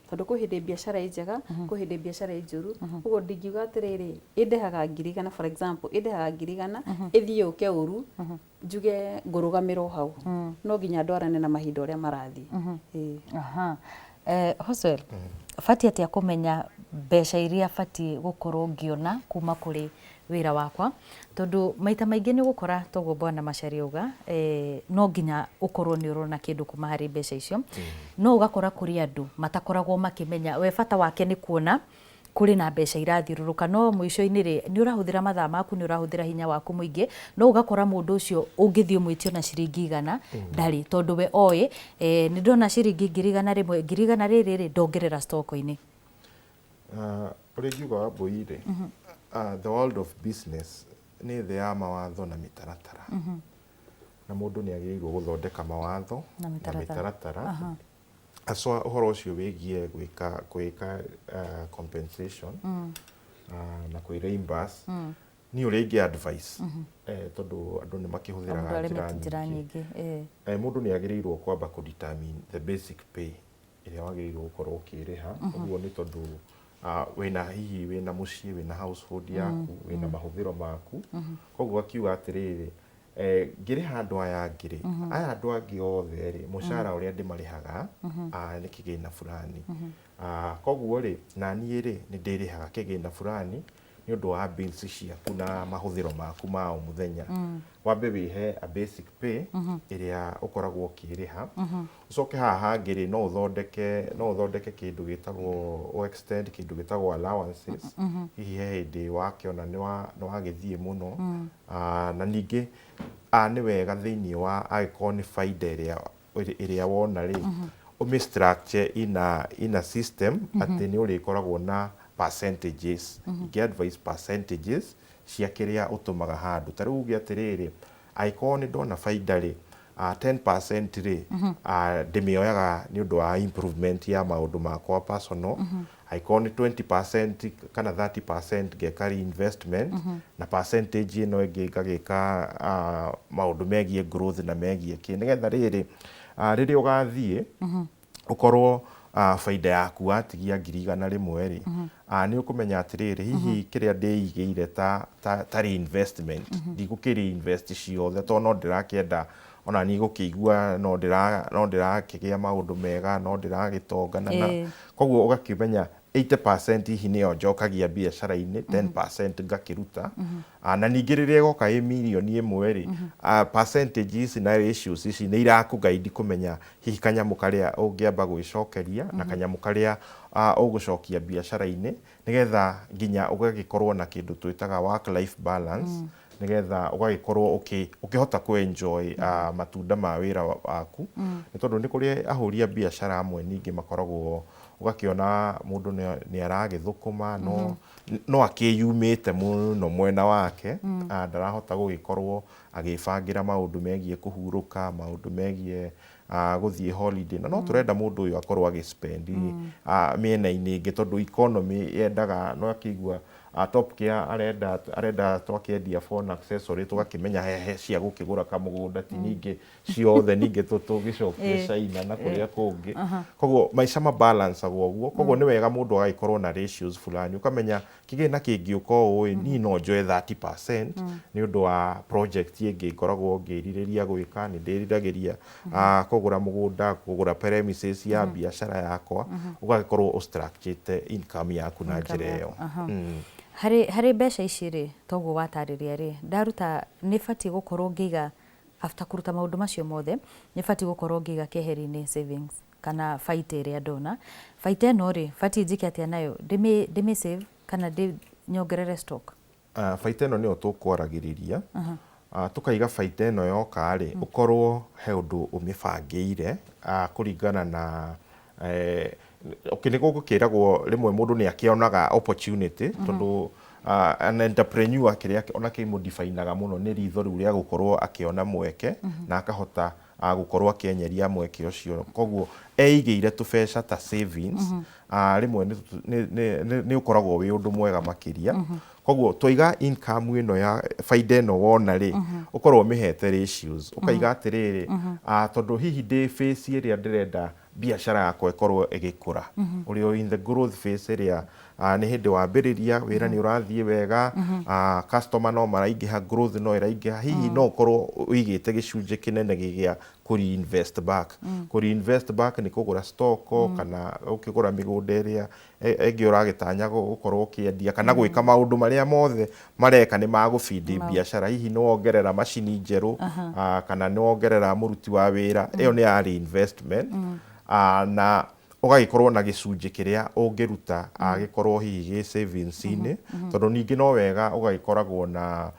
tondu ku hindi biashara njega ku hindi biashara njuru uguo ndingiuga atiriri indehaga 100 for example indehaga 100 ithie uke uru njuge ngurugamirwo hau no nginya ndwarane na mahinda uria marathi aha Hosel fati atia kumenya mbeca iria fati gukorwo ngiona kuma kuri wira wakwa tondu maita maingi ni gukora toguo bwana Macharia uga no nginya ukorwo ni urona kindu kuma hari mbeca icio no ugakora kuri andu matakoragwo makimenya we fata wake ni kuona kuri na mbeca irathiururuka no muico-ini ri ni urahuthira mathaa maku ni urahuthira hinya waku muingi no ugakora mundu ucio ungithio mwitio na ciringi 100 ndari tondu we oe ni ndona ciringi 100 rimwe 100 riri ri ndongerera stoko-ini uri ngiuga wa boire the world of business ni the ya mawatho na mitaratara na mundu ni agirirwo guthondeka mawatho na mitaratara aswa uhoro ucio wigie gwika compensation na kwi reimburse ni uri advice tondu andu ni makihuthiraga njira nyingi mundu ni agirirwo kwamba ku determine the basic pay iria wagirirwo gukorwo ukiriha uguo ni tondu wina hihi wina mucii wina household yaku wina mahuthiro maku koguo akiuga atiriri ngiriha andu aya ngiri aya andu angi othe ri mucara uria ndimarihaga ni kigina fulani koguo ri nani ri ni ndirihaga kigina fulani ni undu wa bills ciaku na mahuthiro maku ma o muthenya wambe wihe a basic pay iria ukoragwo ukiriha ucoke haha ngiri no uthondeke kindu gitagwo extend kindu gitagwo allowances hihi hindi wakiona ni wagithie muno na ningi ni wega thiini wa agikorwo ni faida iria wona ri umi structure in a system ati ni urikoragwo na percentages advice percentages cia kiria utumaga handu tariu uge atiriri agikorwo ni ndona faida ri 10% ri ndimioyaga ni undu wa improvement ya maundu makwa personal agikorwo ni 20% kana 30% ngeka reinvestment na percentage ino ingi ngagika maundu megie growth na megie ki nigetha riri riria ugathie ukorwo faida yaku watigia 100 rimwe ri ni ukumenya atiriri hihi kiria ndiigire ta reinvestment ndigukiri invest ciothe to no ndirakienda ona ni gukigua no ndirakigia maundu mega no ndiragitongana na koguo ugakimenya 80% hihi niyo njokagia biashara-ini 10% ngakiruta na ningĩ rĩrĩa igoka ĩ mirioni ĩmwe rĩ percentages na ratios ici nĩ irakuguide kũmenya hihi kanyamũ karĩa ũngĩamba gwĩcokeria na kanyamũ karĩa ũgũcokia biashara-inĩ nĩgetha nginya ũgagĩkorwo na kĩndũ twĩtaga work life balance nigetha ugagĩkorwo ukihota ku enjoy matunda ma wĩra waku nĩ tondũ nĩ kũrĩ ahũria biashara amwe ningĩ makoragwo ugakiona mundu ni aragithukuma no akiyumite muno mwena wake ndarahota gugikorwo agibangira maundu megie kuhuruka maundu megie guthie holiday no turenda mundu uyu akorwo agispendi miena-ini ingi tondu economy yendaga no akigua Top Care arenda twakiendia phone accessory tugakimenya hehe cia gukigura kamugunda ti ningi ciothe ningi tugicokia China na kuria kungi koguo maica balance agwo koguo ni wega mundu agaikorwo na ratios fulani ukamenya kigina kingiuka ui ni no njoe 30% ni undu wa project ingi ikoragwo ngiririria gwika ni ndiriragiria kugura mugunda kugura premises ya biashara yakwa ugagikorwo structured income yaku na njira iyo hari mbeca ici ri toguo watariria ri ndaruta ni bati gukorwo ngiga after kuruta maundu macio mothe ni bati gukorwo ngiga keheri-ini savings kana faita iria ndona faita ino ri bati njike atia nayo ndimi save kana nyongerere stock faita ino nio tukwaragiriria tukaiga faita ino yoka ri ukorwo he undu umibangire kuringana na ni gukiragwo rimwe mundu ni akionaga opportunity tondu an entrepreneur kiria ona kimudifainaga muno ni ritho riu ria gukorwo akiona mweke na akahota gukorwo akienyeria mweke ucio koguo eigire tubeca ta savings rimwe ni ukoragwo wi undu mwega makiria koguo twiga income ino ya faida ino wona ri ukorwo mihete ratios ukaiga atiriri tondu hihi ndi face iria ndirenda biashara yakwa ikorwo igikura uri in the growth phase area ni hindi wambiriria wira ni urathie wega customer no maraingiha growth no iraingiha hihi no ukorwo uigite gicunje kinene gigia kuri invest back ni kugura stock kana ukigura migunda iria egi uragitanya gukorwo ukiendia kana gwika maundu maria mothe mareka ni magufidi biashara hihi no ongerera machini njeru kana no ongerera muruti wa wira iyo ni ya reinvestment na ugagikorwo na gicunje kiria ungiruta agikorwo hihi gi savings ini tondu ningi no wega ugagikoragwo na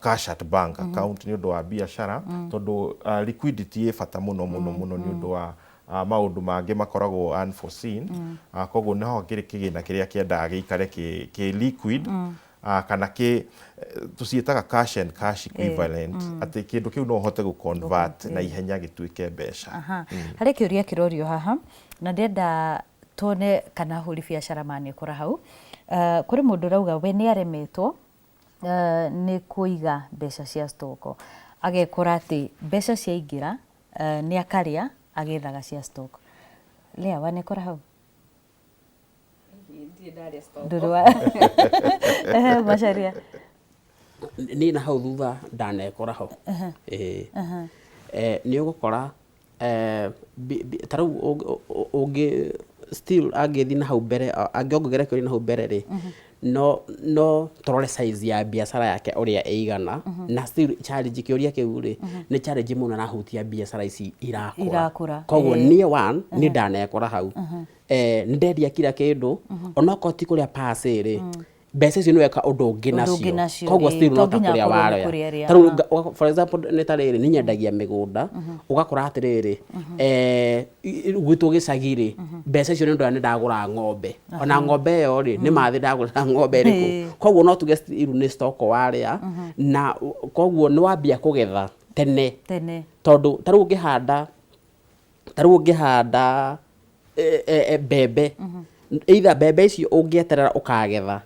cash at bank account ni undu wa biashara tondu liquidity bata muno ni undu wa maundu mangi makoragwo unforeseen koguo no ngiri kigina kiria kiendaga giikare ki liquid kana tucietaga cash and cash equivalent ati kindu kiu no hote gu convert na ihenya gituike mbeca hari kiuria kirorio haha na ndenda tone kana huri biashara mane kora hau kuri mundu rauga we ni aremetwo ni kuiga mbeca cia stoko agekora ati mbeca cia ingira ni akaria agithaga cia stock Lea wane kora hau Ndurua Macharia ni na hau thutha ndanekora ho ni ugukora taru ungi still agithi na hau mbere angiongerera kuri na hau mbere ri no torore size ya biashara yake uria eigana na still challenge kiuria kiu ri ni challenge muno na hutia biashara ici irakura koguo ni one ni ndanekora hau ndendia kila kindu onako ti kuria pase ri mbeca icio niweka undu ungi nacio koguo still no ta kuria waria taru for example ni tariri ni nyendagia migunda ugakora atiriri gwitu gicagiri mbeca icio ndu ni ndagura ng'ombe ona ng'ombe yo ri ni mathi ndagura ng'ombe riku koguo no tuge still ni stock waria na koguo ni wambia kugetha tene tondu taru ungihanda bebe either bebe icio ungieterera ukagetha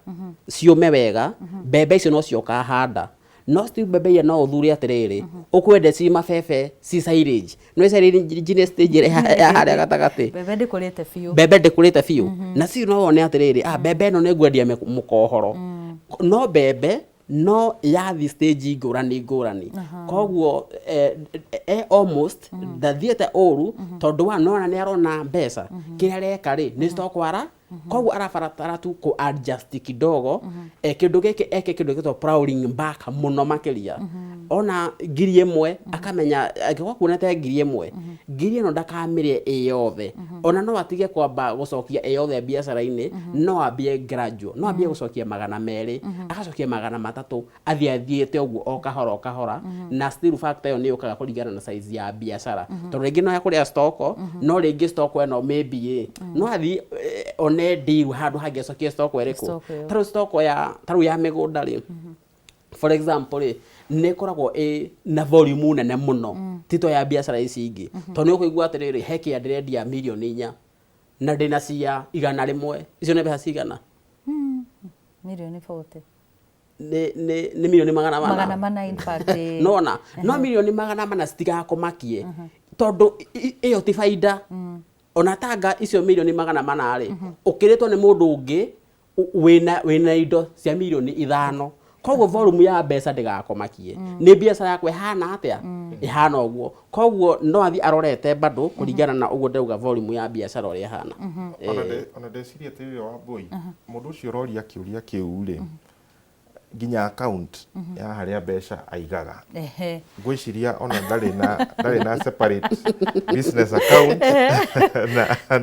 ciume wega bebe icio no cio kahanda no still bebe ya no uthure atiriri ukwende ci mabebe ci silage no silage gene stage ya haria gatagati bebe ndikurite fiu na ci no wone atiriri bebe no negwendia mukohoro no bebe no ya the stage ngurani koguo almost the theater oru tondu wa nona ni arona mbeca kiria reka ri ni stock wara koguo arabaratara tu ku adjust kidogo kindu giki kindu gito prowling back muno makiria ona ngiri imwe akamenya angikwa kuonete ngiri ino ndakamirie iyothe ona no atige kwamba gucokia iyothe biashara-ini no ambie gradual no ambie gucokia 200 agacokia 300 athiathiete uguo o kahora na still factor yo ni ukaga kuringana na size ya biashara tondu ringi no yakuria stock no ringi stock eno maybe no athi one deal handu hangecokia stock eriku taru ya migunda ri for example ne koragwo na volume nene muno tito ya biashara ici ingi tondu ukuigua atiriri heki ndirendia milioni 4 na ndina cia 100 icio ne beha cigana Milioni 40. Ni milioni magana mana in fact. Nona, no milioni magana mana citigakomakie tondu iyo ti faida. Ona tanga icio milioni magana mana ri ukiritwo ni mundu ungi wina indo cia milioni 5. Koguo volume ya mbeca ndigakomakie. Ni biacara yakwe hana atia ihana uguo. Koguo no athi arorete bado kuringana na uguo ndauga volume ya biacara uri hana. Ona ndeciria ti wa boy mundu ucio roria kiuria kiu ri ginya account ya haria mbeca aigaga. Ngwiciria ona ndari na separate business account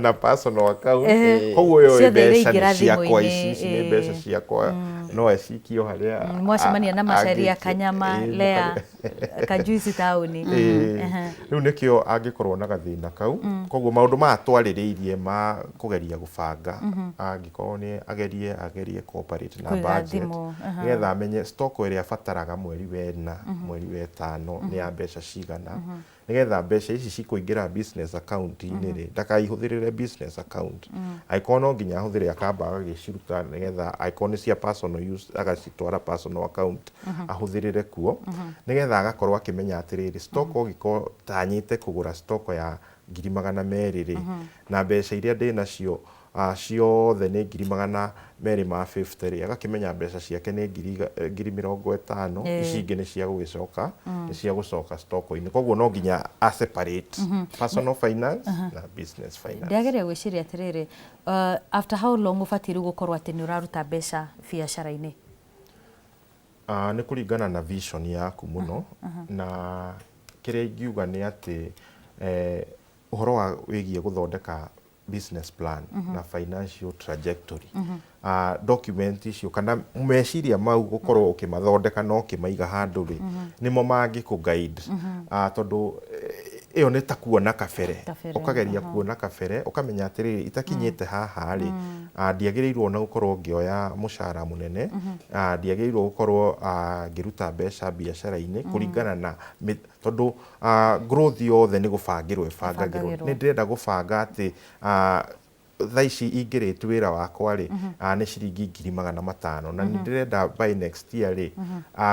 na personal account. Koguo yo mbeca ni ciakwa ici ni mbeca ciakwa no ecikio haria mwacemania na macaria Kanyama Lea Kajuici tauni. Riu nikio angikorwo na gathina kau. Koguo maundu ma twaririirie ma kugeria gubanga angikorwo ni agerie cooperate na budget getha amenye stock ĩrĩa abataraga mweri wena mweri wetano ni ya mbeca cigana nigetha mbeca ici cikuingira business account ini ri ndakaihũthĩrĩre business account aikoo no nginya ahũthĩre akamba agagĩciruta nigetha aikoo ni cia personal use agacitwara personal account ahũthĩrĩre kuo nigetha agakorwo akimenya atiriri stock ũgĩkorwo tanyĩte kũgũra stock ya 200,000 ri na mbeca iria ndĩnacio ciothe nĩ 250 ri agakimenya mbeca ciake nĩ 50,000 ici ingĩ nĩ cia gũgĩcoka nĩ cia gũcoka stock-inĩ. Koguo no nginya a separate personal finance na business finance. Ndageria gwĩciria atiriri after how long ũbatiĩ gũkorwo atĩ nĩ ũraruta mbeca biacara-inĩ? Nĩ kũringana na vision yaku muno na kĩrĩa ingiuga nĩ atĩ ũhoro wa wĩgiĩ gũthondeka business plan na financial trajectory document icio kana meciria mau gukorwo ukimathondeka no ukimaiga handu ri nimo mangi ku guide tondu iyo ni ta kuona kabere ukageria kuona kabere ukamenya atiriri itakinyite haha ri ndiagirirwo na gukorwo ngioya mushara munene ndiagirirwo gukorwo ngiruta mbeca biacara-ini kuringana na tondu growth yothe ni gubangirwo ibangagirwo ni ndirenda gubanga ati thaa ici ingĩrĩtu wĩra wakwa rĩ nĩ ciringi 500,000 na nĩ ndĩrenda by next year rĩ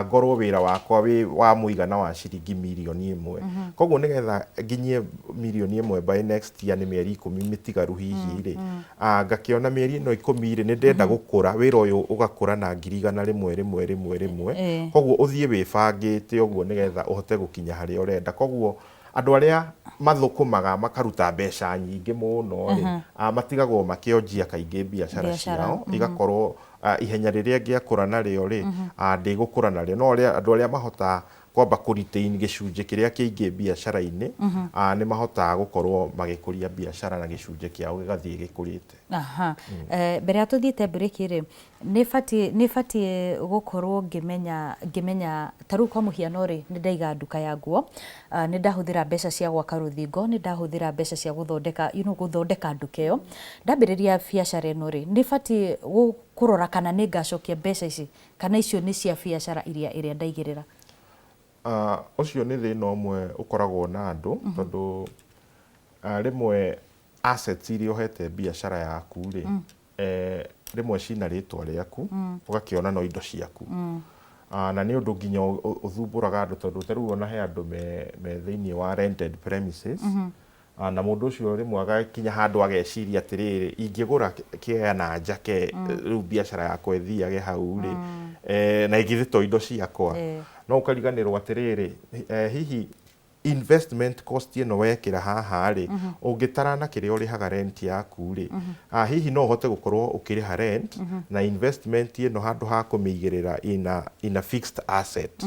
ngorwo wĩra wakwa wĩ wa mũigana wa ciringi 1,000,000. Koguo nĩgetha nginyie 1,000,000 by next year nĩ mĩeri 10 mĩtigaru hihi rĩ ngakĩona mĩeri ĩno 10 rĩ nĩ ndĩrenda gũkũra wĩra ũyũ ũgakũra na 100,000 rĩmwe. Koguo ũthiĩ wĩbangĩte ũguo nĩgetha ũhote gũkinya harĩa ũrenda. Koguo andu aria mathukumaga makaruta mbeca nyingi muno ri matigagwo makionjia kaingi biacara ciao igakorwo ihenya riria ngiakura nario ri ndigukura nario no andu aria mahota kwamba kuritain gicunje kiria kiingi biacara-ini ni mahotaga gukorwo magikuria biacara na gicunje kiao gigathie gikurite. Mbere ya tuthiite break ri ni fati gukorwo ngimenya taru kwa muhiano ri ni ndaiga nduka ya nguo ni ndahuthira mbeca cia gwaka ruthingo ni ndahuthira mbeca cia guthondeka nduka iyo ndambiriria biacara ino ri ni fati kurora kana ni ngacokia mbeca ici kana icio ni cia biacara iria ndaigirira. Ucio ni thina umwe ukoragwo na andu tondu rimwe assets iria uhete biacara yaku ri rimwe cina ritwa riaku ugakiona no indo ciaku na ni undu nginya uthumburaga andu tondu taru ona he andu me thiini wa rented premises na mundu ucio rimwe agakinya handu ageciria atiriri ingigura kĩea na njake riu biacara yakwa ithiage hau ri na igithito indo ciakwa no ukariganirwo atiriri hihi investment cost ino wekira haha ri ungitarana kiria urihaga rent yaku ri hihi no uhote gukorwo ukiriha rent na investment ino handu ha kumigirira in a fixed asset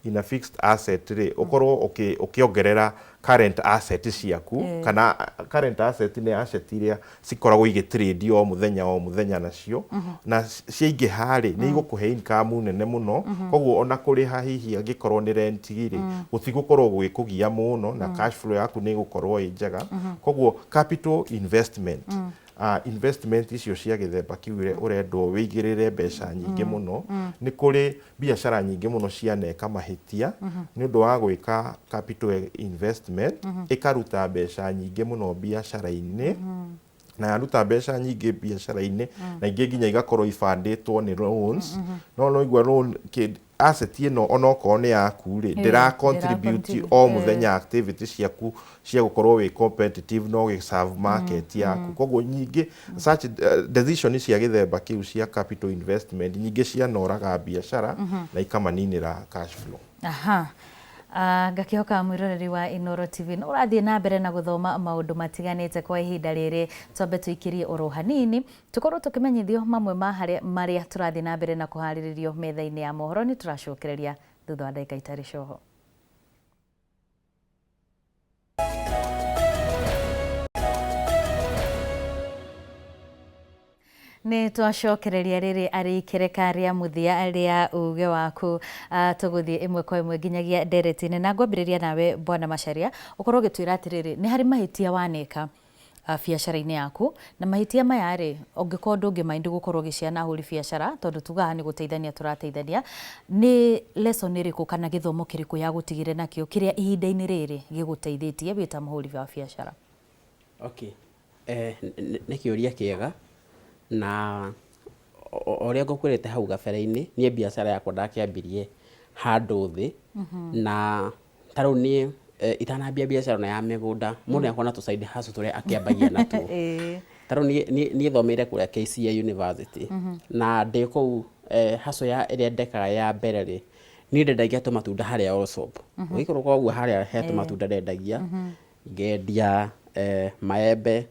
in a fixed asset ri ukorwo ukiongerera current asset ciaku kana current asset ni asset iria cikoragwo igitrade o muthenya nacio na ciingi hari ni igukuhe income nene muno koguo ona kuriha hihi angikorwo ni rent ri gutigukorwo gwikugia muno na cash flow yaku ni igukorwo injega koguo capital investment investment icio cia githemba kiure urendwo wigirire mbeca nyingi muno ni kuri biacara nyingi muno cianeka mahitia ni undu wa gwika capital investment ikaruta mbeca nyingi muno biacara-ini na yaruta mbeca nyingĩ biacara-inĩ na ingĩ nginya igakorwo ibandĩtwo nĩ loans no igua loan asset ĩno onokorwo nĩ yaku rĩ ndĩra contribute o mũthenya activity ciaku cia gũkorwo wĩ competitive no gĩ-serve market yaku koguo nyingĩ such decision cia gĩthemba kĩu cia capital investment nyingĩ cianoraga biacara na ikamaninĩra cash flow. Aha. Ngakĩhoka mwĩroreri wa Inooro TV no ũrathiĩ na mbere na gũthoma maũndũ matiganĩte kwa ihinda rĩrĩ twambe tũikĩrie oro hanini tũkorwo tũkĩmenyithio mamwe ma marĩa tũrathiĩ na mbere na kũharĩrĩrio metha-inĩ ya mohoro nĩ tũracokereria thutha wa ndagĩka itarĩ coho. Nĩ twacokereria rĩrĩ arĩ ikereka rĩa mũthia rĩa uge waku tũgũthiĩ ĩmwe kwa ĩmwe nginyagia ndereti-inĩ na ngwambĩrĩria nawe Bwana Macharia ũkorwo ũgĩtwĩra atĩrĩrĩ nĩ harĩ mahĩtia wanĩka biacara-inĩ yaku na mahĩtia maya rĩ ũngĩkorwo ndũngĩmaindi gũkorwo ũgĩciana ahũri biacara tondũ tugaha nĩ gũteithania tũrateithania nĩ lesson ĩrĩkũ kana gĩthomo kĩrĩkũ ya gũtigire nakĩo kĩrĩa ihinda-inĩ rĩrĩ gĩgũteithĩtie wĩ ta mũhũri wa biacara? Okay. Nĩ kĩũria kĩega na ũrĩa ngũkwĩrĩte hau gabere-inĩ niĩ biacara yakwa ndakĩambirie handũ thĩ na tarĩu niĩ itanambia biacara na ya mĩgũnda mũndũ akona tũ side hustle tũrĩa akĩambagia natuo tarĩu niĩ thomeire kũrĩa KCA University na ndĩ kũu hustle ya ĩrĩa ndekaga ya mbere rĩ niĩ ndendagia tũmatunda harĩa Allsoap ũgĩkorwo koguo harĩa he tũmatunda ndendagia ngendia maembe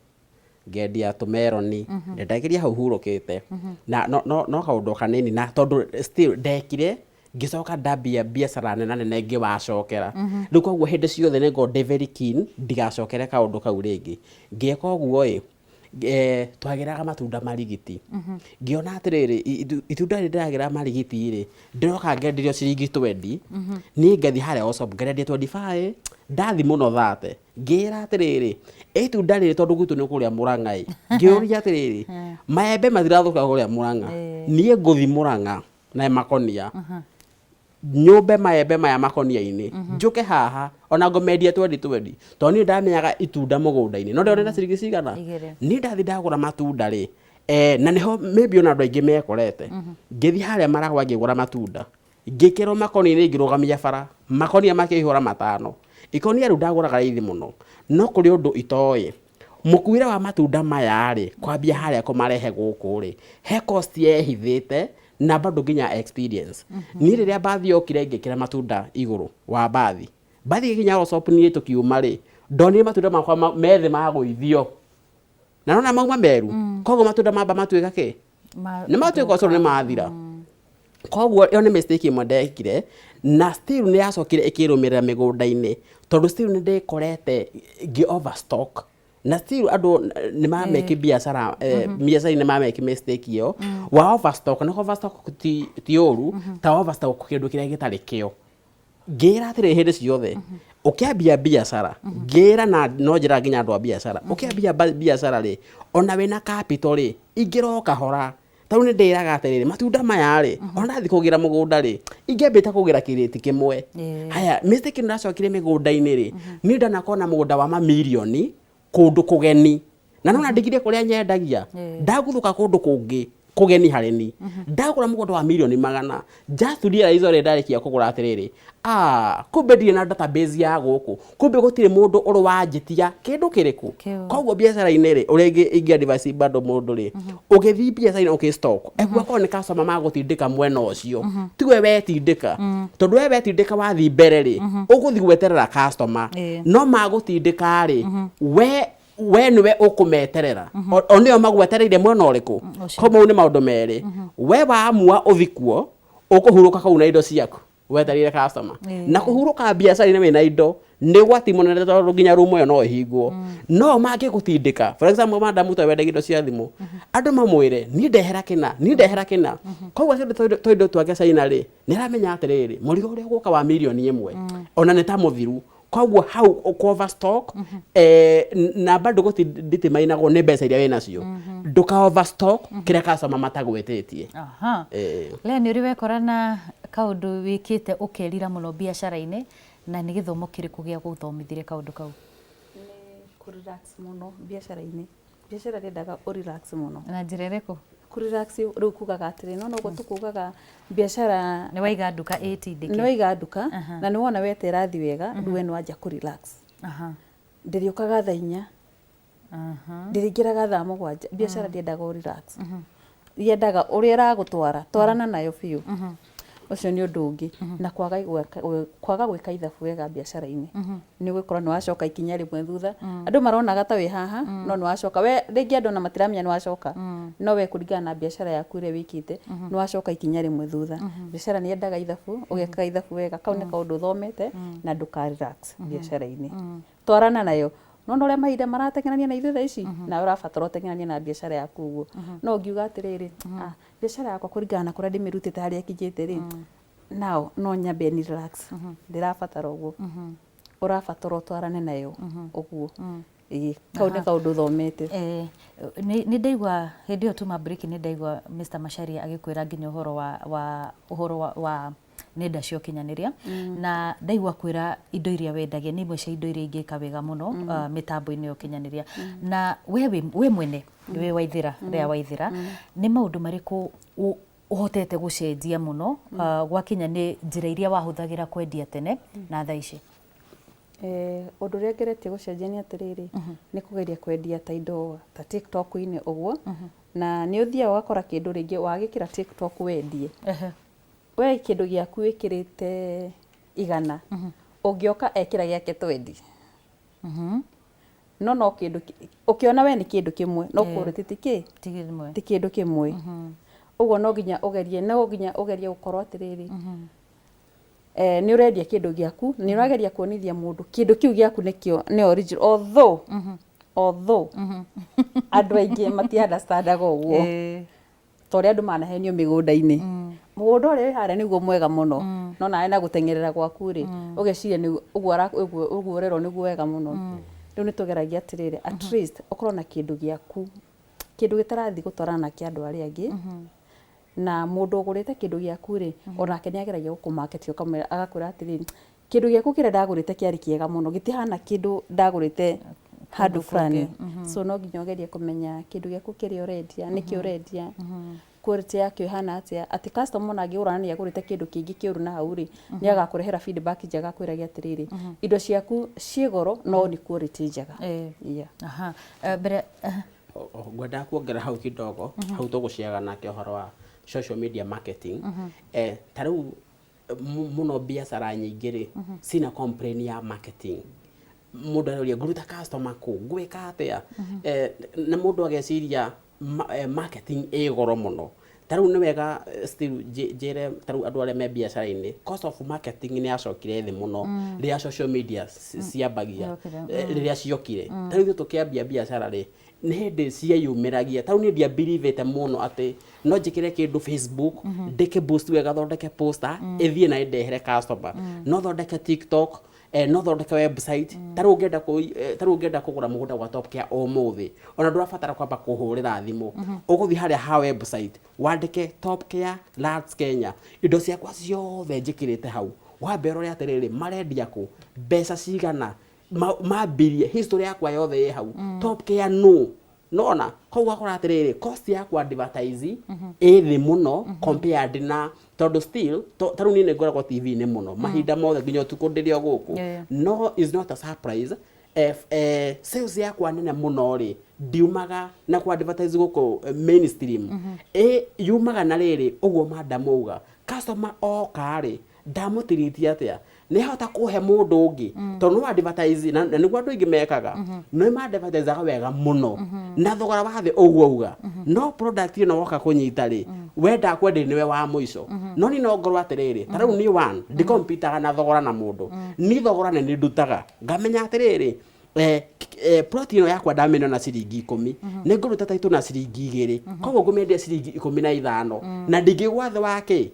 ngendia tũmeroni ndendagĩria hau hurũkĩte na no kaũndũ kanini na tondũ still ndekire ngĩcoka ndambia biacara nene ngĩwacokera rĩu koguo hĩndĩ ciothe nĩ ngoragwo ndĩ very keen ndigacokere kaũndũ kau rĩngĩ ngĩka ũguo twagĩraga matunda marigiti ngĩona atĩrĩrĩ itunda rĩrĩ ndĩragĩra marigiti rĩ ndĩroka ngenderio ciringi 20 niĩ ngathi harĩa Allsoap ngenderio 25 ndathi mũno 30 ngĩra atĩrĩrĩ itunda rĩrĩ tondũ gwitũ nĩ kũrĩa Mũrang'a ngĩũria atĩrĩrĩ maembe matirathũka kũrĩa Mũrang'a niĩ ngũthi Mũrang'a na makonia nyũmbe maembe maya makonia-inĩ njũke haha ona ngomendia 20 tondũ niĩ ndamenyaga itunda mũgũnda-inĩ no ndĩrona ciringi cigana niĩ ndathi ndagũra matunda rĩ na nĩho maybe ona andũ aingĩ mekorete ngĩthi harĩa Maragwa ngĩgũra matunda ngĩkĩrwo makonia-inĩ ngĩrũgamia bara makonia makĩihũra 5 ikonia rĩu ndagũraga raithi mũno no kũrĩ ũndũ itoĩ mũkuĩre wa matunda maya rĩ kwambia harĩa kũmarehe gũkũ rĩ he cost yehithĩte na bado nginya experience niĩ rĩrĩa bathi yokire ngĩkĩra matunda igũrũ wa bathi gĩkinya Allsoap niĩ tũkiuma rĩ ndonire matunda makwa methĩ magũithio na nona mauma meru koguo matunda mamba matuĩka kĩ nĩ matuĩka ũcũrũ nĩ mathira koguo ĩyo nĩ mistake ĩmwe ndekire na still nĩ yacokire ĩkĩrũmĩrĩra mĩgũnda-inĩ tondũ still nĩ ndĩkorete ngĩ overstock na still andũ nĩ mameki biacara biacara nĩ mameki mistake ĩyo wa overstock na overstock ti ũru ta overstock kĩndũ kĩrĩa gĩtarĩ kĩo ngĩra atĩrĩ hĩndĩ ciothe ũkĩambia biacara ngĩra na no njĩra nginya andũ a biacara ũkĩambia biacara rĩ ona wĩna capital rĩ ingĩra kahora tarĩu nĩ ndĩraga atĩrĩrĩ matunda maya rĩ ona ndathi kũgĩra mũgũnda rĩ ingĩambĩte kũgĩra kĩrĩti kĩmwe haya mistake ĩno ndacokire mĩgũnda-inĩ rĩ niĩ ndanakona mũgũnda wa mamirioni kũndũ kũgeni na nona ndigire kũrĩa nyendagia ndagũthũka kũndũ kũngĩ kũgeni harĩ ni ndagũra mũgũnda wa milioni 100 just realize ore ndarĩkia kũgũra atĩrĩrĩ kumbe ndirĩ na database ya gũkũ kumbe gũtirĩ mũndũ ũrĩ wanjĩtia kĩndũ kĩrĩkũ koguo biacara-inĩ rĩ ũrĩa ingĩ-advise bado mũndũ rĩ ũgĩthiĩ biacara-inĩ ũkĩ-stock ekuakorwo nĩ customer magũtindĩka mwena ũcio tiwe wetindĩka tondũ we wetindĩka wathi mbere rĩ ũgũthi gweterera customer no magũtindĩka rĩ we nĩwe ũkũmeterera o nĩo magwetereire mwena ũrĩkũ koguo nĩ maũndũ merĩ we waamua ũthi kuo ũkũhurũka kau na indo ciaku wetereire customer na kũhurũka biacara-inĩ wĩna indo nĩ gwati mũnene tondũ nginya room ĩyo no ĩhingwo no mangĩgũtindĩka for example madamu ta wendagia indo cia thimũ andũ mamwĩre niĩ ndehera kĩna koguo tondũ indo twake China rĩ nĩ aramenya atĩrĩrĩ mũrigo ũrĩa ũgũka wa milioni 1 ona nĩ ta mũthiru koguo hau overstock na bado gũtindĩtĩmainagwo nĩ mbeca iria wĩnacio ndũka overstock kĩrĩa customer matagwĩtĩtie. Lea nĩ ũrĩ wekora na kaũndũ wĩkĩte ũkerira mũno biacara-inĩ na nĩ gĩthomo kĩrĩkũ gĩa gũthomithire kaũndũ kau? Nĩ kũrelax mũno biacara-inĩ biacara yendaga o relax muno na njira iriku kurelax riu kugaga atiri no nogo tukugaga biacara ni waiga nduka itindike ni waiga nduka na ni wona wete rathi wega riu no anja ku relax ndiriukaga thaa 4 ndiringiraga thaa 7 biacara yendaga o relax yendaga uria iragutwara twarana nayo biu ucio ni undu ungi na kwaga gwika ithabu wega biacara-ini ni gwikora ni wacoka ikinya rimwe thutha andu maronaga ta wi haha no ni wacoka we ringi andu na matiramenya ni wacoka no we kuringana na biacara yaku ria wikite ni wacoka ikinya rimwe thutha biacara ni yendaga ithabu ugeka ithabu wega kau ni kaundu thomete na nduka relax biacara-ini twarana nayo no uria mahinda maratengerania na ithuĩ thaa ici na ũrabatara ũtengeranie na biacara yaku ũguo no ngiuga atĩrĩrĩ biacara yakwa kũringana na kũrĩa ndĩmĩrutĩte harĩa ĩkinyĩte rĩ nao no nyambe ni relax ndĩrabatara ũguo ũrabatara ũtwarane nayo ũguo kau nĩ kaũndũ thomete nĩ ndaigua hĩndĩ ĩyo tuma break nĩ ndaigua Mr. Macharia agĩkwĩra nginya ũhoro wa nenda cia ũkinyanĩria na ndaigua kwĩra indo iria wendagia nĩ imwe cia indo iria ingĩka wega mũno mĩtambo-inĩ ya ũkinyanĩria na we mwene we Waithĩra Rea Waithĩra nĩ maũndũ marĩkũ ũhotete gũcenjia mũno gwakinya nĩ njĩra iria wahũthagĩra kwendia tene na thaa ici ũndũ ũrĩa ngeretie gũcenjia nĩ atĩrĩrĩ nĩ kũgeria kwendia ta indo ta TikTok-inĩ ũguo na nĩ ũthiaga ũgakora kĩndũ rĩngĩ wagĩkĩra TikTok wendie we kĩndũ gĩaku wĩkĩrĩte 100 ũngĩoka ekĩra gĩake 20 no kĩndũ ũkĩona we nĩ kĩndũ kĩmwe no quality ti kĩndũ kĩmwe ũguo no nginya ũgerie gũkorwo atĩrĩrĩ nĩ ũrendia kĩndũ gĩaku nĩ ũrageria kuonithia mũndũ kĩndũ kĩu gĩaku nĩ original although andũ aingĩ mati-understandaga ũguo torĩa andũ manahenio mĩgũnda-inĩ mũgũnda ũrĩa wĩ harĩa nĩguo mwega mũno no nawe na gũteng'erera gwaku rĩ ũgeciria ũguo ũrerwo nĩguo wega mũno rĩu nĩ tũgeragia atĩrĩrĩ at least ũkorwo na kĩndũ gĩaku kĩndũ gĩtarathiĩ gũtwarana na kĩa andũ arĩa angĩ na mũndũ ũgũrĩte kĩndũ gĩaku rĩ onake nĩ ageragia gũkũmaketi agakwĩra atĩrĩrĩ kĩndũ gĩaku kĩrĩa ndagũrĩte kĩarĩ kĩega mũno gĩtihana kĩndũ ndagũrĩte handũ fulani so no nginya ũgerie kũmenya kĩndũ gĩaku kĩrĩa ũrendia nĩkĩ ũrendia quality yake ihana atĩa atĩ customer ona angĩgũra nĩ agũrĩte kĩndũ kĩngĩ kĩũru na hau rĩ nĩ agakũrehera feedback njega akwĩragia atĩrĩrĩ indo ciaku ciĩ goro no nĩ quality njega mbere ngwenda kuongera hau kidogo hau tũgũciaga nake ũhoro wa social media marketing ta rĩu mũno biacara nyingĩ rĩ cina complain ya marketing mũndũ arĩũria ngũruta customer kũ ngwĩka atĩa na mũndũ ageciria marketing ĩ goro mũno ta rĩu nĩ wega still njĩre ta rĩu andũ arĩa me biacara-inĩ cost of marketing nĩ yacokire thĩ mũno rĩrĩa social media ciambagia rĩrĩa ciokire ta rĩu tũkĩambia biacara rĩ nĩ hĩndĩ ciayumĩragia ta rĩu niĩ ndiambirivĩte mũno atĩ no njĩkĩre kĩndũ Facebook ndĩke boost wega thondeke poster ĩthiĩ na ĩndehere customer no thondeke TikTok no thondeke website ta rĩu ũngĩenda kũgũra mũgũnda gwa Top Care ũmũthĩ ona ndũrabatara kwamba kũhũrĩra thimũ ũgũthiĩ harĩa ha website wandĩke Top Care Lands Kenya indo ciakwa ciothe njĩkĩrĩte hau wambe ũrore atĩrĩrĩ marendia kũ mbeca cigana mambirie history yakwa yothe ĩ hau Top Care nona koguo akora atĩrĩrĩ cost ya ku advertise ĩ thĩ mũno compared na tondũ still ta rĩu niĩ nĩ ngoragwo TV-inĩ mũno mahinda mothe nginya ũtukũ ndĩrĩ o gũkũ no is not a surprise sales yakwa nene mũno rĩ ndiumaga na ku advertise gũkũ mainstream yumaga na rĩrĩ ũguo madam auga customer oka rĩ ndamũtirĩtie atĩa nĩ hota kũhe mũndũ ũngĩ tondũ no advertise na nĩguo andũ aingĩ mekaga no ma advertiseaga wega mũno na thogora wa thĩ ũguo auga no product ĩno woka kũnyita rĩ wenda kwendia nĩwe wa mũico no ni no ngorwo atĩrĩrĩ ta rĩu niĩ one ndikompitaga na thogora na mũndũ ni thogora nĩ ndutaga ngamenya atĩrĩrĩ plot ĩno yakwa ndamĩona na ciringi 10 nĩ ngũruta taitũ na ciringi 2 koguo ngũmendia ciringi 15 na ndingĩgwa thĩ wake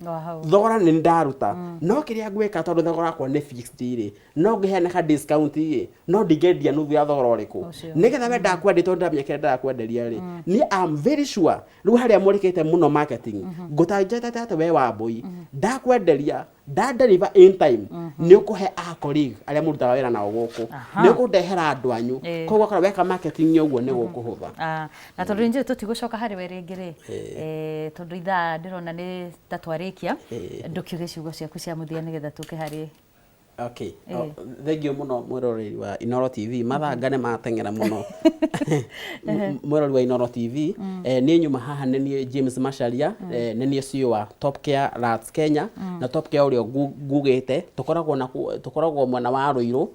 thogora nĩ ndaruta no kĩrĩa ngwĩka tondũ thogora wakwa nĩ fixed rĩ no ngĩheana ka discount rĩ no ndingĩendia nuthu ya thogora ũrĩkũ nĩgetha wenda kwendia tondũ ndamenya kĩrĩa ndakwenderia rĩ niĩ am very sure rĩu harĩa mũrĩkĩte mũno marketing ngũtanjeta we Wambui ndakwenderia ndadeliver in time nĩ ũkũhe a colleague arĩa mũrutaga wĩra nao gũkũ nĩ ũkũndehera andũ anyu koguo kana weka marketing ũguo nĩ gũkũhũtha na tondũ nĩ tũtigũcoka harĩ we rĩngĩ rĩ tondũ ithaa ndĩrona nĩ tatwarĩkia ndũkiuge ciugo ciaku cia mũthia nĩgetha tũke harĩ Okay. Thengio muno mwiroreri wa Inoro TV. Mathanga nĩ mateng'era muno. Mwiroreri wa Inoro TV. Nĩ nyuma haha nĩ niĩ James Macharia. Nĩ niĩ CEO wa Top Care Rats Kenya. Na Top Care ũrĩa ngugĩte. Tũkoragwo mwena wa Rũirũ.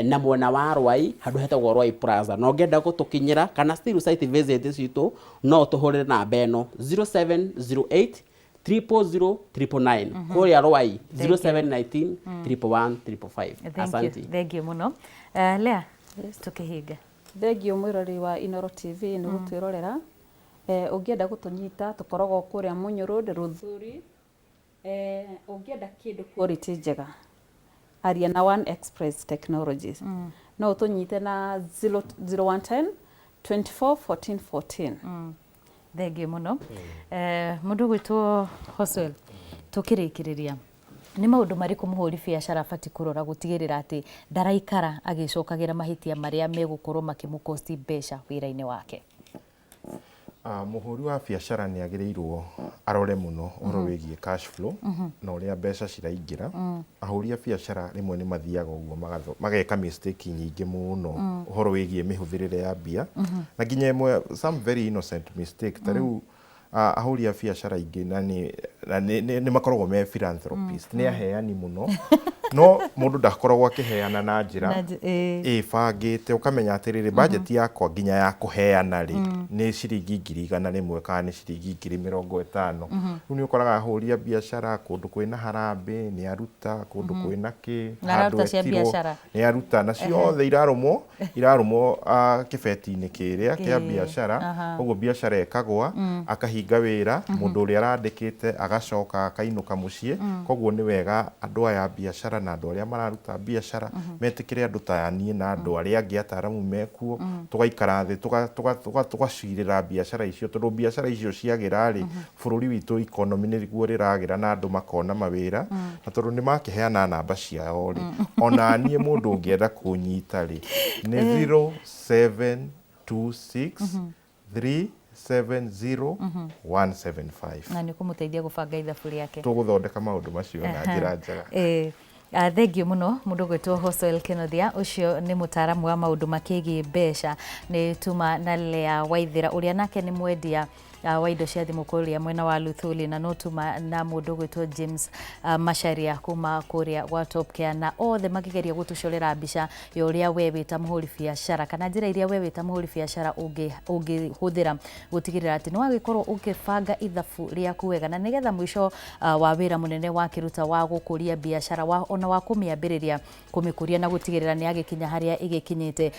Na mwena wa Rwai handũ hetagwo Rwai Plaza. Na ũngĩenda gũtũkinyĩra kana still site visit citũ no tũhũrĩre namba ĩno 0708 000 Korea Rwai 0719 111 555. Asante. Thank you muno. Lea, tukihinga. Thengio mwirori wa Inoro TV nĩ gũtwĩrorera. Ũngĩenda gũtũnyita tũkoragwo kũrĩa Mũnyũ Road Rũthuri. Ũngĩenda kĩndũ quality njega aria na One Express Technologies. No ũtũnyite na 0110 24 14 14. Thengiũ muno. Mũndũ gwĩtwo Hoswell tũkĩrĩkĩrĩria nĩ maũndũ marĩkũ mũhũri biacara abati kũrora gũtigĩrĩra atĩ ndaraikara agĩcokagĩra mahĩtia marĩa megũkorwo makĩmũkosti mbeca wĩra-inĩ wake? Mũhũri wa biacara nĩ agĩrĩirwo arore mũno ũhoro wĩgiĩ cash flow na ũrĩa mbeca ciraingĩra. Ahũri a biacara rĩmwe nĩ mathiaga ũguo mageka mistake nyingĩ mũno ũhoro wĩgiĩ mĩhũthĩrĩre ya mbia na nginya imwe some very innocent mistake. Ta rĩu ahũri a biacara ingĩ na nĩ makoragwo me philanthropist, nĩ aheani mũno no mũndũ ndakoragwo akĩheana na njĩra bangĩte. Ũkamenya atĩrĩrĩ budget yakwa nginya ya kũheana rĩ nĩ ciringi 100,000 kana nĩ ciringi 50,000. Rĩu nĩ ũkoraga ahũri a biacara kũndũ kwĩna harambĩ nĩ aruta, kũndũ kwĩna handũ etirwo nĩ aruta, na ciothe irarũmwo kĩbeti-inĩ kĩrĩa kĩa biacara. Ũguo biacara ĩkagwa akahinga wĩra, mũndũ ũrĩa arandĩkĩte agacoka akainũka mũciĩ. Koguo nĩ wega andũ aya biacara na andũ arĩa mararuta biacara metĩkĩre andũ ta niĩ na andũ arĩa angĩ ataramu mekuo, tũgaikara thĩ tũgacirĩra biacara icio, tondũ biacara icio ciagĩra rĩ bũrũri witũ economy nĩguo rĩragĩra na andũ makona mawĩra, na tondũ nĩ makĩheana namba ciao rĩ ona niĩ mũndũ ũngĩenda kũnyita rĩ nĩ 0726 370 175. Na nĩ kũmũteithia gũbanga ithabu rĩake. Tũgũthondeka maũndũ macio na njĩra njega. Thengiũ mũno mũndũ gwĩtwo Hoswell Kenothia. Ũcio nĩ mũtaaramu wa maũndũ makĩgiĩ mbeca. Nĩ tuma na Lea Waithĩra ũrĩa nake nĩ mwendia wa indo cia thimũ kũrĩa mwena wa Luthuli, na no tuma na mũndũ gwĩtwo James Macharia kuma kũrĩa gwa Top Care, na othe makĩgeria gũtũcorera mbica ya ũrĩa we wĩta mũhũri biacara kana njĩra iria we wĩta mũhũri biacara ũngĩhũthĩra gũtigĩrĩra atĩ nĩ wagĩkorwo ũkĩbanga ithabu rĩaku wega, na nĩgetha mũico wa wĩra mũnene wakĩruta wa gũkũria biacara ona wa kũmĩambĩrĩria kũmĩkũria na gũtigĩrĩra nĩ yagĩkinya harĩa ĩgĩkinyĩte,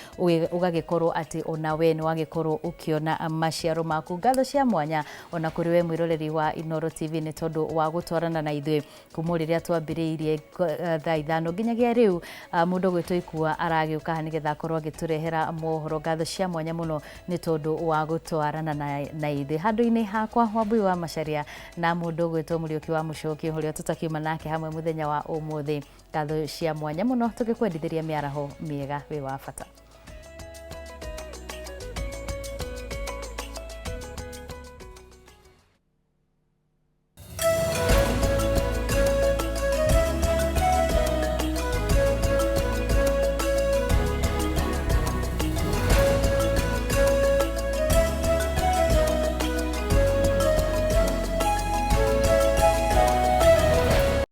ũgagĩkorwo atĩ ona we nĩ wagĩkorwo ũkĩona maciaro maku. Ngatho cia mwanya ona kũrĩ we mwĩroreri wa Inoro TV nĩ tondũ wa gũtwarana na ithuĩ kuma rĩrĩa twambĩrĩirie thaa 5 nginyagia rĩu. Mũndũ gwĩtwo Ikua aragĩũka nĩgetha akorwo agĩtũrehera mohoro. Ngatho cia mwanya mũno nĩ tondũ wa gũtwarana na ithuĩ. Handũ-inĩ hakwa Wambui wa Macharia na mũndũ gwĩtwo Mũriũki wa Mũcokio ũrĩa tũtakiuma nake hamwe mũthenya wa ũmũthĩ. Ngatho cia mwanya mũno tũgĩkwendithĩria mĩaraho mĩega wĩ wa bata.